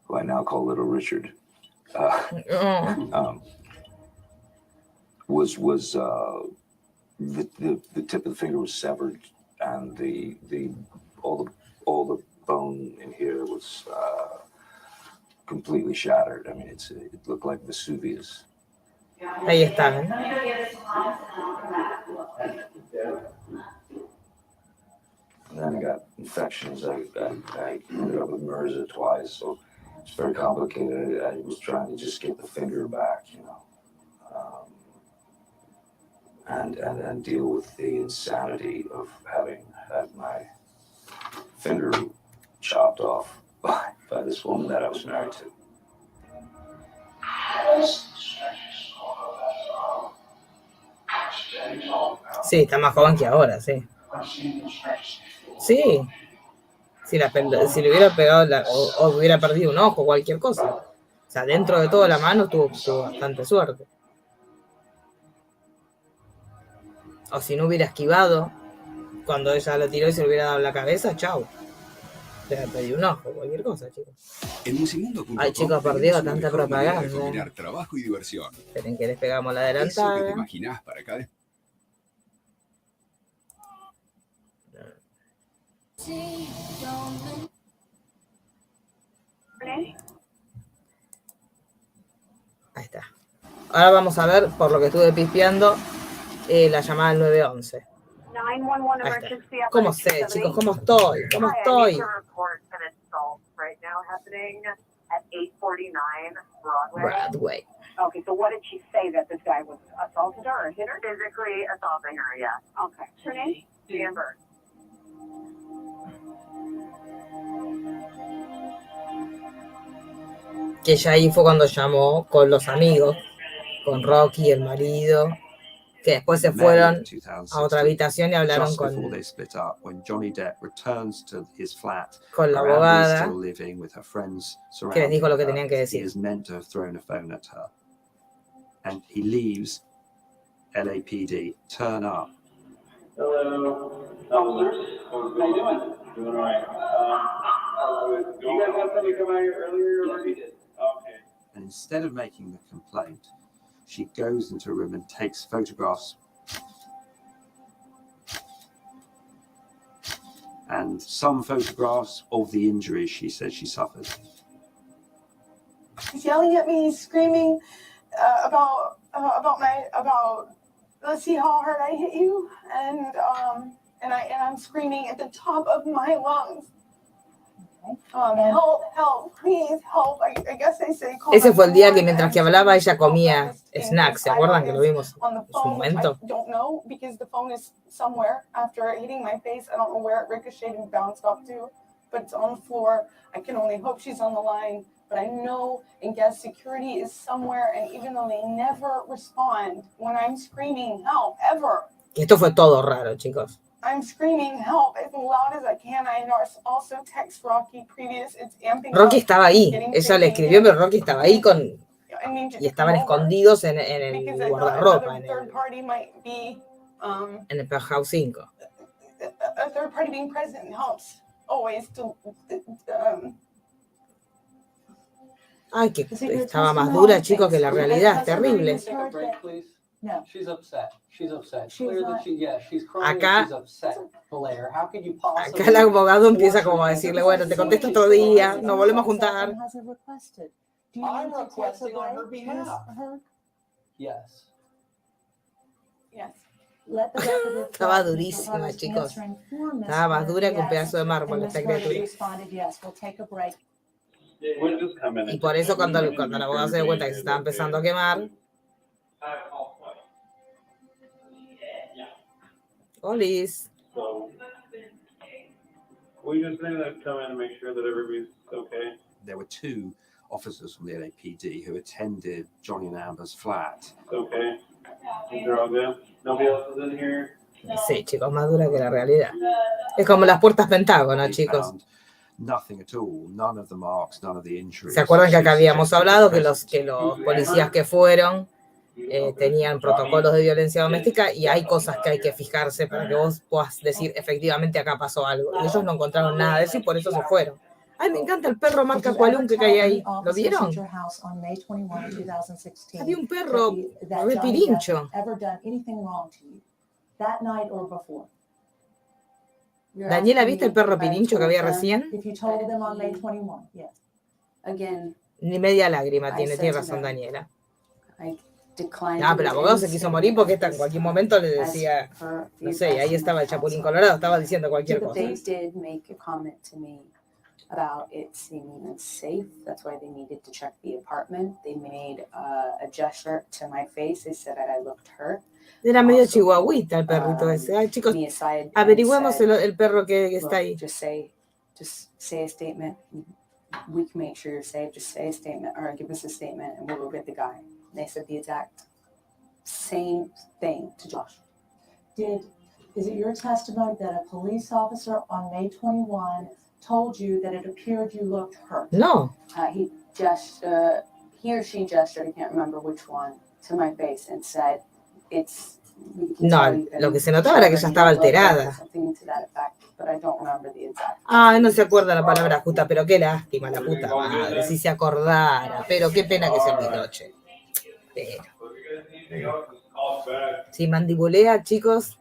who I now call Little Richard, was the tip of the finger was severed, and all the bone in here was completely shattered. I mean, it looked like Vesuvius. Ahí está. And then I got infections. I ended up with MRSA twice, so it's very complicated. I was trying to just get the finger back, and deal with the insanity of having had my finger chopped off by this woman that I was married to. Sí, está más joven que ahora, sí. Sí. Si le hubiera pegado o hubiera perdido un ojo, cualquier cosa. O sea, dentro de todo la mano tuvo bastante suerte. O si no hubiera esquivado, cuando ella lo tiró y se le hubiera dado en la cabeza, chau. Le hubiera pedido un ojo, cualquier cosa, chicos. En musimundo.com Ay, chicos, perdido tenemos tanta una mejor manera de propaganda. combinar trabajo y diversión. Esperen que les pegamos la Eso que te adelantada. imaginás para cada... Ahí está. Ahora vamos a ver, por lo que estuve pispeando, la llamada al 911. Ahí está. ¿Cómo sé, chicos? ¿Cómo estoy? ¿Cómo estoy? Broadway. Okay, so what did she say, that this guy was assaulted her or hit her? Physically assaulting her, yeah. Okay. Her name? Amber. Que ya ahí fue cuando llamó con los amigos, con Rocky, el marido, que después se fueron a otra habitación y hablaron Just con before they split up, when Johnny Depp returns to his flat, Con la where Amber is abogada, still living with her friends que les dijo lo que surrounding tenían que her, decir. he is meant to have thrown a phone at her. And he leaves LAPD, turn up. Hello, officers. How you doing? Doing all right. You guys had somebody come out here earlier? Yes, we did. Okay. And instead of making the complaint, she goes into a room and takes photographs and some photographs of the injuries she says she suffered. He's yelling at me, screaming about let's see how hard I hit you, and I'm screaming at the top of my lungs. Help, please, help. I guess they say call Ese fue el día que 911, mientras que hablaba ella comía snacks, ¿se acuerdan que lo vimos on the en su phone, which momento? I don't know because the phone is somewhere after hitting my face. I don't know where it ricocheted and bounced off to, but it's on the floor. I can only hope she's on the line, but I know and guess security is somewhere, and even though they never respond when I'm screaming help, ever, Esto fue todo raro, chicos. I'm screaming help as loud as I can. I also text Rocky previous. It's amping Rocky up. estaba ahí, Getting ella le crazy. escribió, pero Rocky estaba ahí I need you y to estaban come over escondidos en because el I thought guardarropa, another third party might be en el Penthouse 5. a third party being present helps always to Ay, que estaba más dura, chicos, que la realidad, es terrible. Take a break, please. No. She's upset. She's upset. She's Clearly, not- she's crying. Acá- And she's upset. Blair, how could you possibly? Acá el abogado empieza como a decirle, bueno, te contesto otro día, nos volvemos a juntar. Hasn't requested. Do you I'm need to take a requesting on her break, behalf. Ms. Herc? Yes. yes. Let the record reflect Estaba Mr. durísima, Herc's chicos. answering for Ms. Estaba más Herc, dura que un yes. pedazo de mármol And esta Ms. Herc criatura. responded, yes, we'll take a break. We'll just come in. Y por eso cuando el abogado se dio cuenta que se estaba empezando a quemar, Olis. So we just need to come in and make sure that everybody's okay. There were two officers from the LAPD who attended Johnny and Amber's flat. Okay. They're all good. Nobody else is in here. Sí, chicos, más dura que la realidad. Es como las puertas Pentágono, They chicos. found nothing at all, none of the marks, none of the injuries. ¿Se acuerdan que acá She habíamos suggested hablado the que los presence. policías que fueron tenían protocolos de violencia doméstica y hay cosas que hay que fijarse para que vos puedas decir efectivamente acá pasó algo. Y ellos no encontraron nada de eso y por eso se fueron. Ay, me encanta el perro marca Cualunque que hay ahí. ¿Lo vieron? Había un perro re pirincho. Daniela, ¿viste el perro pirincho que había recién? Ni media lágrima tiene razón Daniela. No, pero el abogado se quiso morir porque en cualquier momento le decía, no sé, ahí estaba el Chapulín Colorado, estaba diciendo cualquier cosa. About it seeming unsafe. That's why they needed to check the apartment. They made a gesture to my face. They said that I looked hurt. Era medio chihuahuita el perrito ese. Ay, chicos, averigüemos el perro que está ahí. Just say a statement. We can make sure you're safe. Just say a statement or give us a statement and we'll go get the guy. And they said the exact same thing to Josh. Is it your testimony that a police officer on May 21 told you that it appeared you looked hurt? No. He or she gestured, I can't remember which one, to my face and said, No, lo que se notaba era que ella estaba alterada. Ah, no se acuerda la palabra justa, pero qué lástima, la puta madre, si se acordara, pero qué pena que se olvidó, che. Pero. Si mandibulea, chicos.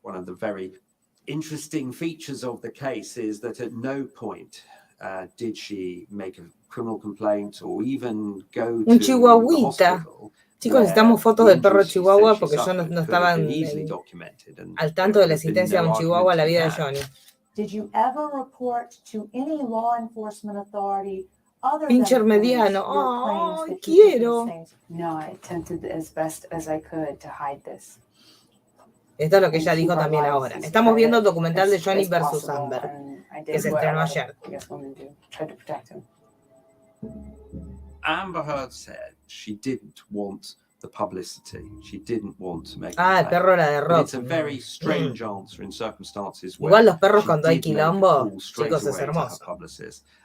One of the very interesting features of the case is that at no point did she make a criminal complaint or even go to Un chihuahuita. hospital. Chicos, necesitamos fotos del perro chihuahua porque yo no estaba al tanto de la existencia de un chihuahua en la vida de Johnny. Did you ever report to any law enforcement authority other than Pincher mediano. Oh, quiero. No, I attempted as best as I could to hide this. Esto es lo que ella dijo también ahora. Estamos viendo el documental de Johnny versus Amber, que se estrenó ayer. Amber Heard said she didn't want the publicity. She didn't want to make el perro era de rock. It's a very strange answer in circumstances where igual los perros cuando hay quilombo, chicos, es hermoso.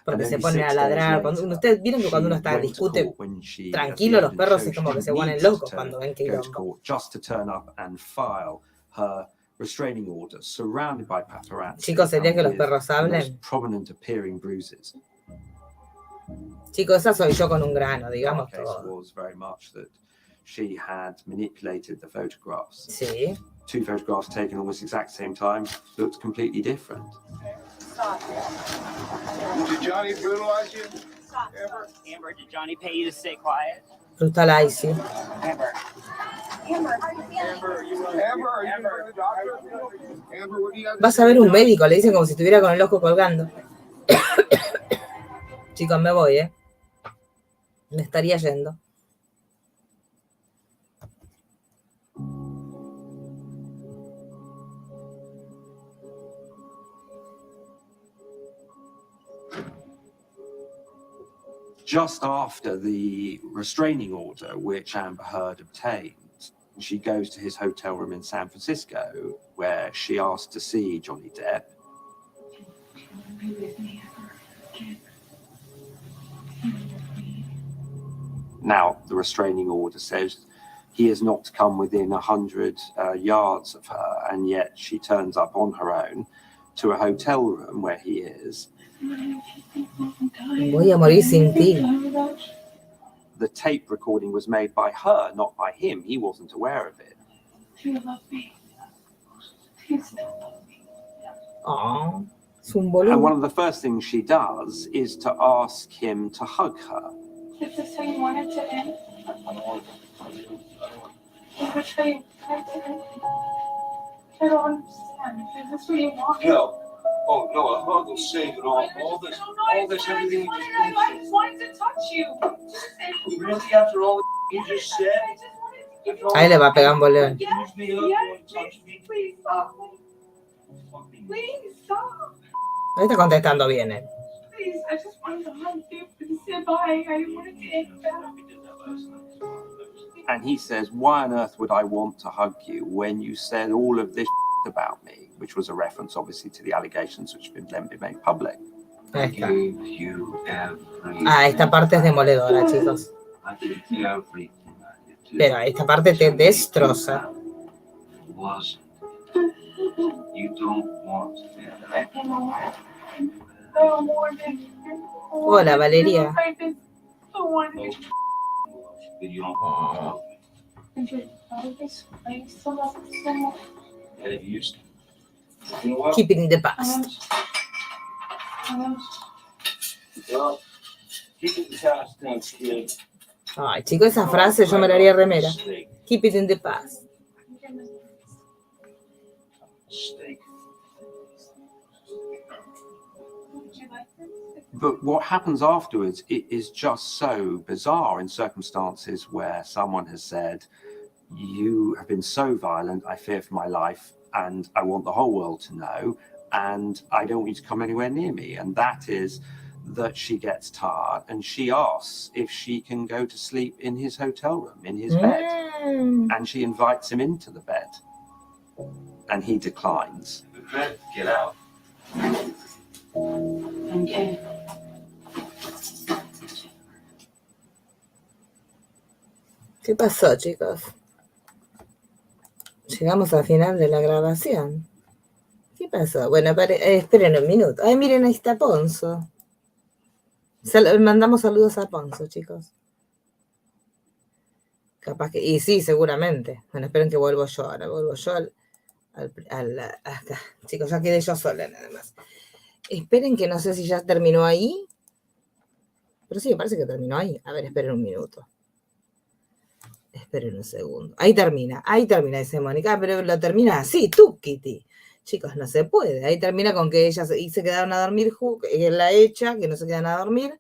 Porque se ponen a ladrar. Ustedes vieron que cuando uno discute tranquilo, los perros es como que se ponen locos cuando ven quilombo. Just to turn up and file her restraining order, surrounded by paparazzi. Chicos, el día que los perros hablen. Prominent appearing bruises. Chicos, esa soy yo con un grano, digamos todo. Was very much that she had manipulated the photographs. Sí. Two photographs taken almost the exact same time looked completely different. Did Johnny brutalize you? Amber, did Johnny pay you to stay quiet? Brutalize. Amber, vas a ver un médico, le dicen como si estuviera con el ojo colgando. Chicos, me voy, me estaría yendo. Just after the restraining order, which Amber Heard obtained, she goes to his hotel room in San Francisco, where she asked to see Johnny Depp. Now, the restraining order says he is not to come within 100 yards of her, and yet she turns up on her own to a hotel room where he is. Voy a morir sin ti. The tape recording was made by her, not by him. He wasn't aware of it. Oh, and one of the first things she does is to ask him to hug her. Is this how you want it to end? Which how you want it to end? I don't understand. Is this what you want? No. Oh, no, a hug will save it all. All this, everything you just I just wanted to touch you. Really, after all you just said? Ahí le va a pegar un bolón. Yes, please stop. Please stop. Ahí está contestando bien, Please, I just wanted to hug you. Please say bye. I wanted to end that. And he says, why on earth would I want to hug you when you said all of this about me? Which was a reference, obviously, to the allegations which have been made public. Ahí está. Ah, esta parte es demoledora, chicos. Pero esta parte te destroza. Hola, Valeria. Keep it in the past. Ay, chicos, esa frase yo me la haría remera. Keep it in the past. But what happens afterwards is just so bizarre in circumstances where someone has said, you have been so violent, I fear for my life, and I want the whole world to know, and I don't want you to come anywhere near me. And that is that she gets tired and she asks if she can go to sleep in his hotel room, in his bed. And she invites him into the bed. And he declines. Get out. Okay. ¿Qué pasó, chicos? Llegamos al final de la grabación. ¿Qué pasó? Bueno, esperen un minuto. Ay, miren, ahí está Ponzo. Mandamos saludos a Ponzo, chicos. Capaz que... Y sí, seguramente. Bueno, esperen que vuelvo yo ahora. Vuelvo yo acá. Chicos, ya quedé yo sola nada más. Esperen que no sé si ya terminó ahí. Pero sí, me parece que terminó ahí. A ver, esperen un minuto. Esperen un segundo. Ahí termina, dice Mónica. Pero lo termina así, tú, Kitty. Chicos, no se puede. Ahí termina con que ellas se quedaron a dormir, la hecha, que no se quedan a dormir.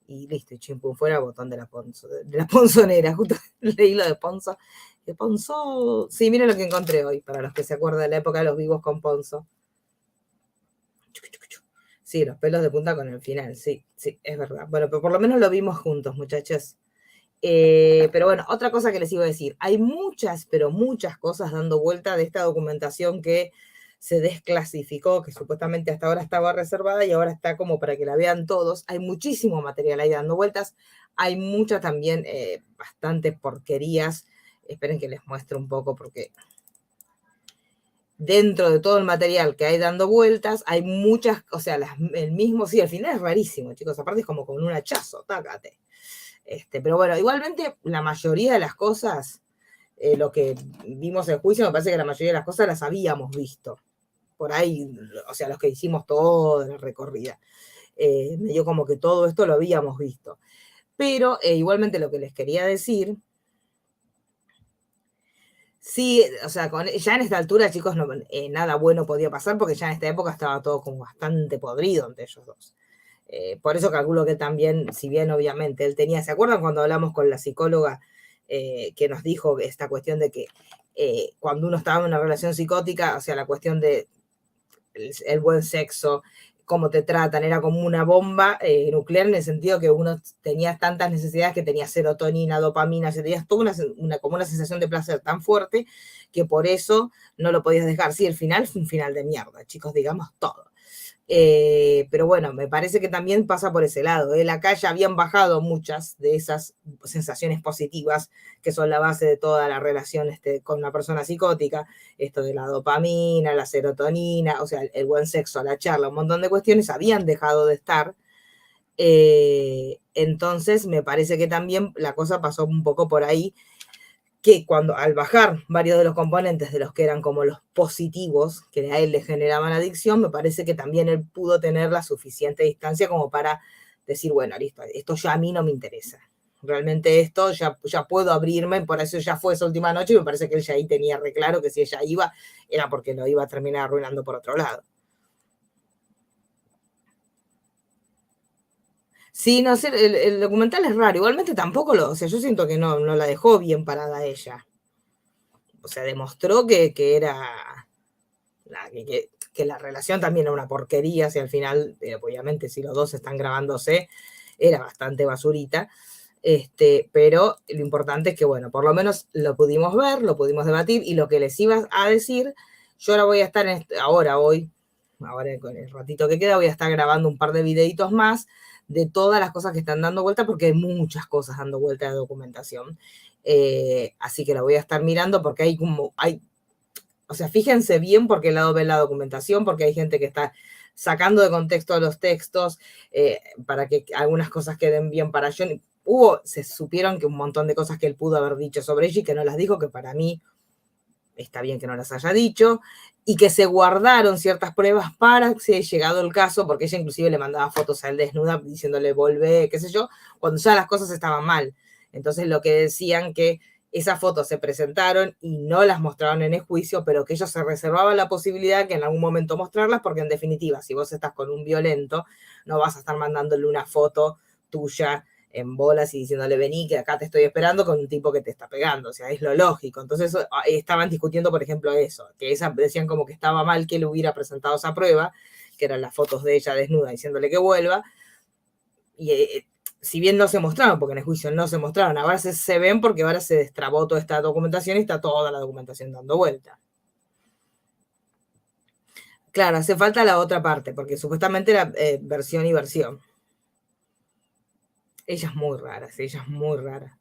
Y listo, y chimpum, fuera botón de la ponzonera. Justo leí lo de Ponzo. De Ponzo, sí, miren lo que encontré hoy, para los que se acuerdan de la época de los vivos con Ponzo. Sí, los pelos de punta con el final, sí, es verdad. Bueno, pero por lo menos lo vimos juntos, muchachos. Pero bueno, otra cosa que les iba a decir. Hay muchas, pero muchas cosas dando vuelta de esta documentación que se desclasificó, que supuestamente hasta ahora estaba reservada y ahora está como para que la vean todos. Hay muchísimo material ahí dando vueltas. Hay muchas también, bastante porquerías. Esperen que les muestre un poco porque dentro de todo el material que hay dando vueltas, hay muchas, o sea, el mismo, sí, al final es rarísimo, chicos. Aparte es como con un hachazo, tácate. Pero bueno, igualmente la mayoría de las cosas, lo que vimos en el juicio, me parece que la mayoría de las cosas las habíamos visto. Por ahí, o sea, los que hicimos toda la recorrida. Me dio como que todo esto lo habíamos visto. Pero igualmente lo que les quería decir, sí, o sea, ya en esta altura, chicos, nada bueno podía pasar porque ya en esta época estaba todo como bastante podrido entre ellos dos. Por eso calculo que también, si bien obviamente él tenía, ¿se acuerdan cuando hablamos con la psicóloga que nos dijo esta cuestión de que cuando uno estaba en una relación psicótica, o sea, la cuestión de el buen sexo, cómo te tratan, era como una bomba nuclear en el sentido que uno tenía tantas necesidades que tenía serotonina, dopamina, tenías toda como una sensación de placer tan fuerte que por eso no lo podías dejar. Sí, el final fue un final de mierda, chicos, digamos todo. Pero bueno, me parece que también pasa por ese lado. Acá ya habían bajado muchas de esas sensaciones positivas que son la base de toda la relación con una persona psicótica. Esto de la dopamina, la serotonina, o sea, el buen sexo, la charla, un montón de cuestiones habían dejado de estar. Entonces, me parece que también la cosa pasó un poco por ahí, que cuando al bajar varios de los componentes de los que eran como los positivos, que a él le generaban adicción, me parece que también él pudo tener la suficiente distancia como para decir, bueno, listo, esto ya a mí no me interesa. Realmente esto ya puedo abrirme, por eso ya fue esa última noche y me parece que él ya ahí tenía re claro que si ella iba, era porque lo iba a terminar arruinando por otro lado. Sí, no sé, el documental es raro, igualmente tampoco o sea, yo siento que no la dejó bien parada ella. O sea, demostró que era, que la relación también era una porquería, si al final, obviamente, si los dos están grabándose, era bastante basurita, pero lo importante es que, bueno, por lo menos lo pudimos ver, lo pudimos debatir, y lo que les iba a decir, yo ahora voy a estar hoy, ahora con el ratito que queda voy a estar grabando un par de videitos más de todas las cosas que están dando vuelta, porque hay muchas cosas dando vuelta de documentación. Así que la voy a estar mirando porque o sea, fíjense bien por qué lado ve la documentación, porque hay gente que está sacando de contexto los textos para que algunas cosas queden bien para Johnny. Se supieron que un montón de cosas que él pudo haber dicho sobre ella y que no las dijo, que para mí está bien que no las haya dicho, y que se guardaron ciertas pruebas para si haya llegado el caso, porque ella inclusive le mandaba fotos a él desnuda diciéndole volvé, qué sé yo, cuando ya las cosas estaban mal. Entonces lo que decían que esas fotos se presentaron y no las mostraron en el juicio, pero que ellos se reservaban la posibilidad que en algún momento mostrarlas, porque en definitiva, si vos estás con un violento, no vas a estar mandándole una foto tuya en bolas y diciéndole vení, que acá te estoy esperando con un tipo que te está pegando, o sea, es lo lógico. Entonces estaban discutiendo, por ejemplo, eso, que decían como que estaba mal que él hubiera presentado esa prueba, que eran las fotos de ella desnuda diciéndole que vuelva, y si bien no se mostraron, porque en el juicio no se mostraron, ahora se ven porque ahora se destrabó toda esta documentación y está toda la documentación dando vuelta. Claro, hace falta la otra parte, porque supuestamente era versión y versión. Ella es muy rara, sí, ella es muy rara.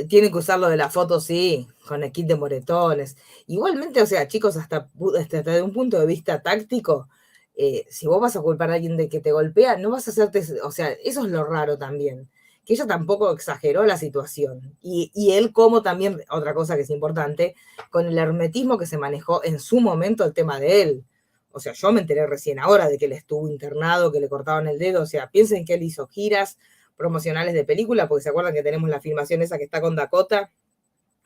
Tienen que usar lo de la foto, sí, con el kit de moretones. Igualmente, o sea, chicos, hasta desde un punto de vista táctico, si vos vas a culpar a alguien de que te golpea, no vas a hacerte, o sea, eso es lo raro también, que ella tampoco exageró la situación. Y él como también, otra cosa que es importante, con el hermetismo que se manejó en su momento el tema de él. O sea, yo me enteré recién ahora de que él estuvo internado, que le cortaban el dedo. O sea, piensen que él hizo giras promocionales de película, porque se acuerdan que tenemos la filmación esa que está con Dakota,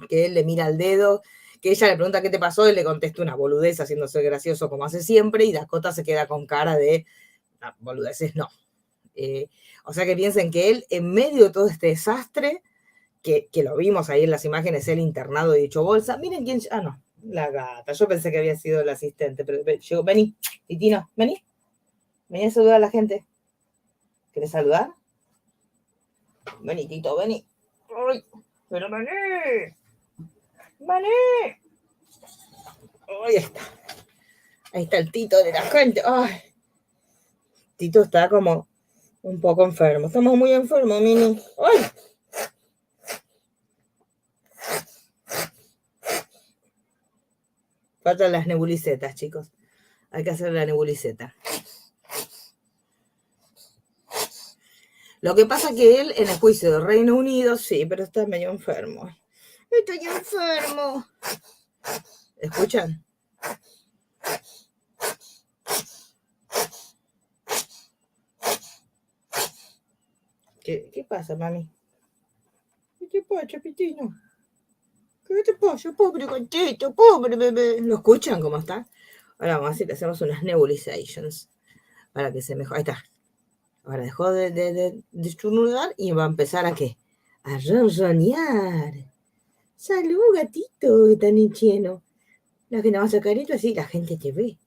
que él le mira el dedo, que ella le pregunta qué te pasó, y le contesta una boludez haciéndose gracioso como hace siempre, y Dakota se queda con cara de boludeces no. O sea que piensen que él, en medio de todo este desastre, que lo vimos ahí en las imágenes, él internado y hecho bolsa, miren quién, no, la gata, yo pensé que había sido el asistente, pero llegó, vení, Titino, vení a saludar a la gente. ¿Querés saludar? Vení, Tito, vení. ¡Ay! ¡Pero vení! ¡Vení! ¡Ay, está! Ahí está el Tito de la gente. ¡Ay! Tito está como un poco enfermo. Estamos muy enfermos, Mini. ¡Ay! Faltan las nebulicetas, chicos. Hay que hacer la nebuliceta. Lo que pasa que él, en el juicio del Reino Unido, sí, pero está medio enfermo. Estoy enfermo. ¿Escuchan? ¿Qué pasa, mami? ¿Qué te pasa, Pitino? ¿Qué te pasa, pobre gatito, pobre bebé? ¿Lo escuchan cómo está? Ahora vamos a hacer, hacemos unas nebulizations para que se mejore. Ahí está. Ahora dejó de estornudar y va a empezar a ¿qué? A ronronear. Salud, gatito, tan lleno. La gente va a sacar esto así, la gente te ve.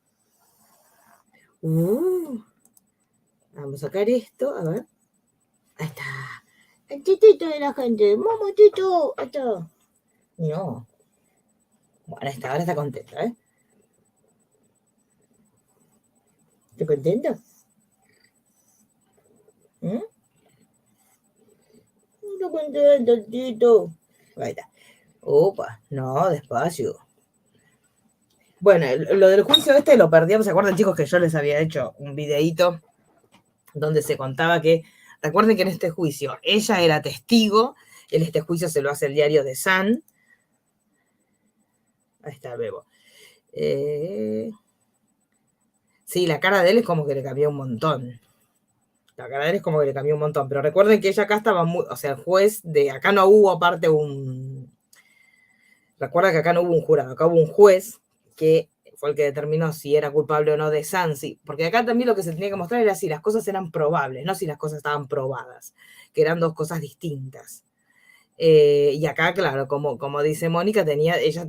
Vamos a sacar esto, a ver. Ahí está. El titito de la gente. Vamos, tito. Ahí está. No. Bueno, ahora está contenta, ¿eh? ¿Estás contento? No contento, tito. Ahí está. Opa, no, despacio. Bueno, lo del juicio lo perdíamos. ¿Se acuerdan, chicos, que yo les había hecho un videíto donde se contaba que, recuerden que en este juicio ella era testigo, en este juicio se lo hace el diario de Sun. Ahí está, Bebo. Sí, la cara de él es como que le cambió un montón. La cara de él es como que le cambió un montón. Pero recuerden que ella acá estaba muy, o sea, el juez de, acá no hubo aparte recuerda que acá no hubo un jurado, acá hubo un juez que fue el que determinó si era culpable o no de Sansi, porque acá también lo que se tenía que mostrar era si las cosas eran probables, no si las cosas estaban probadas, que eran dos cosas distintas. Y acá, claro, como dice Mónica, ella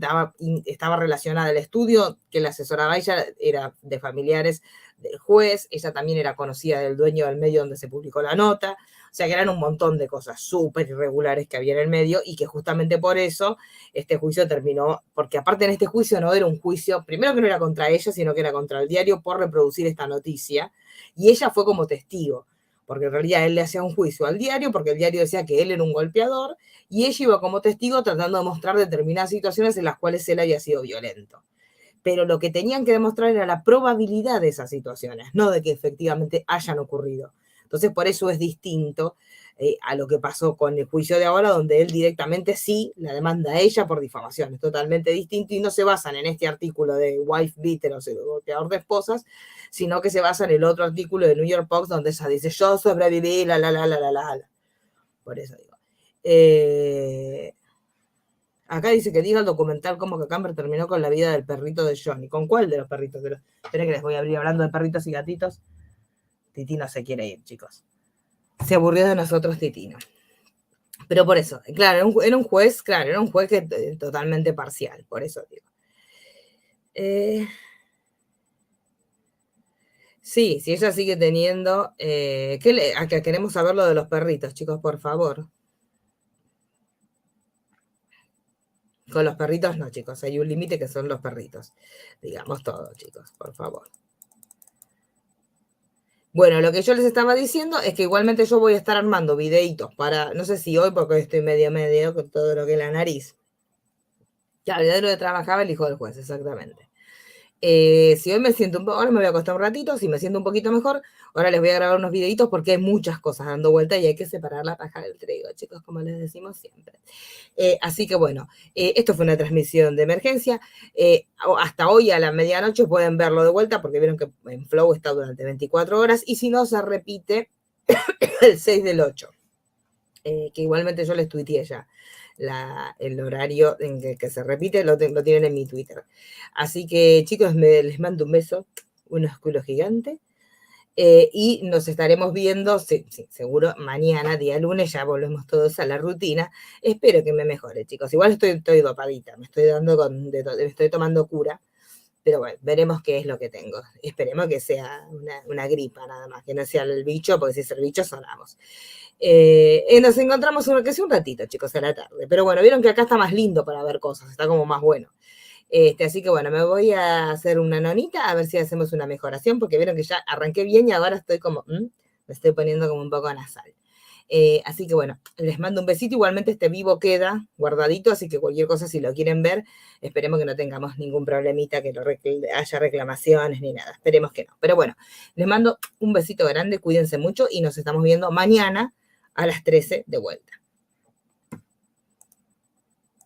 estaba relacionada al estudio que la asesoraba ella, era de familiares del juez, ella también era conocida del dueño del medio donde se publicó la nota, o sea que eran un montón de cosas súper irregulares que había en el medio y que justamente por eso este juicio terminó, porque aparte en este juicio no era un juicio, primero que no era contra ella, sino que era contra el diario por reproducir esta noticia, y ella fue como testigo, porque en realidad él le hacía un juicio al diario, porque el diario decía que él era un golpeador, y ella iba como testigo tratando de mostrar determinadas situaciones en las cuales él había sido violento. Pero lo que tenían que demostrar era la probabilidad de esas situaciones, no de que efectivamente hayan ocurrido. Entonces, por eso es distinto a lo que pasó con el juicio de ahora, donde él directamente sí la demanda a ella por difamación. Es totalmente distinto y no se basan en este artículo de wife beater, o sea, golpeador de esposas, sino que se basa en el otro artículo de New York Post, donde ella dice, yo sobreviví, la. Por eso digo. Acá dice que diga el documental cómo que Camber terminó con la vida del perrito de Johnny. ¿Con cuál de los perritos? Esperen que les voy a abrir hablando de perritos y gatitos. Titino se quiere ir, chicos. Se aburrió de nosotros, Titino. Pero por eso, claro, era un juez que totalmente parcial, por eso digo. Sí, si ella sigue teniendo... acá queremos saber lo de los perritos, chicos, por favor. Con los perritos no, chicos, hay un límite que son los perritos. Digamos todo, chicos, por favor. Bueno, lo que yo les estaba diciendo es que igualmente yo voy a estar armando videitos para, no sé si hoy, porque hoy estoy medio con todo lo que es la nariz. Ya, el de lo que trabajaba el hijo del juez, exactamente. Si hoy me siento un poco, ahora me voy a acostar un ratito, si me siento un poquito mejor, ahora les voy a grabar unos videitos porque hay muchas cosas dando vuelta y hay que separar la paja del trigo, chicos, como les decimos siempre. Así que bueno, esto fue una transmisión de emergencia. Hasta hoy a la medianoche pueden verlo de vuelta porque vieron que en Flow está durante 24 horas y si no se repite el 6 del 8, que igualmente yo les tuiteé ya. El horario en que se repite lo tienen en mi Twitter. Así que chicos, les mando un beso, un oscuro gigante, y nos estaremos viendo, sí, seguro mañana, día lunes, ya volvemos todos a la rutina. Espero que me mejore, chicos. Igual estoy dopadita, me estoy tomando cura, pero bueno, veremos qué es lo que tengo. Esperemos que sea una gripa nada más, que no sea el bicho, porque si es el bicho sonamos. Nos encontramos que sea un ratito, chicos, a la tarde. Pero bueno, vieron que acá está más lindo para ver cosas, está como más bueno. Así que bueno, me voy a hacer una nonita a ver si hacemos una mejoración, porque vieron que ya arranqué bien y ahora estoy como, me estoy poniendo como un poco nasal. Así que bueno, les mando un besito. Igualmente este vivo queda guardadito, así que cualquier cosa, si lo quieren ver, esperemos que no tengamos ningún problemita, que haya reclamaciones ni nada. Esperemos que no. Pero bueno, les mando un besito grande, cuídense mucho y nos estamos viendo mañana a las 13 de vuelta.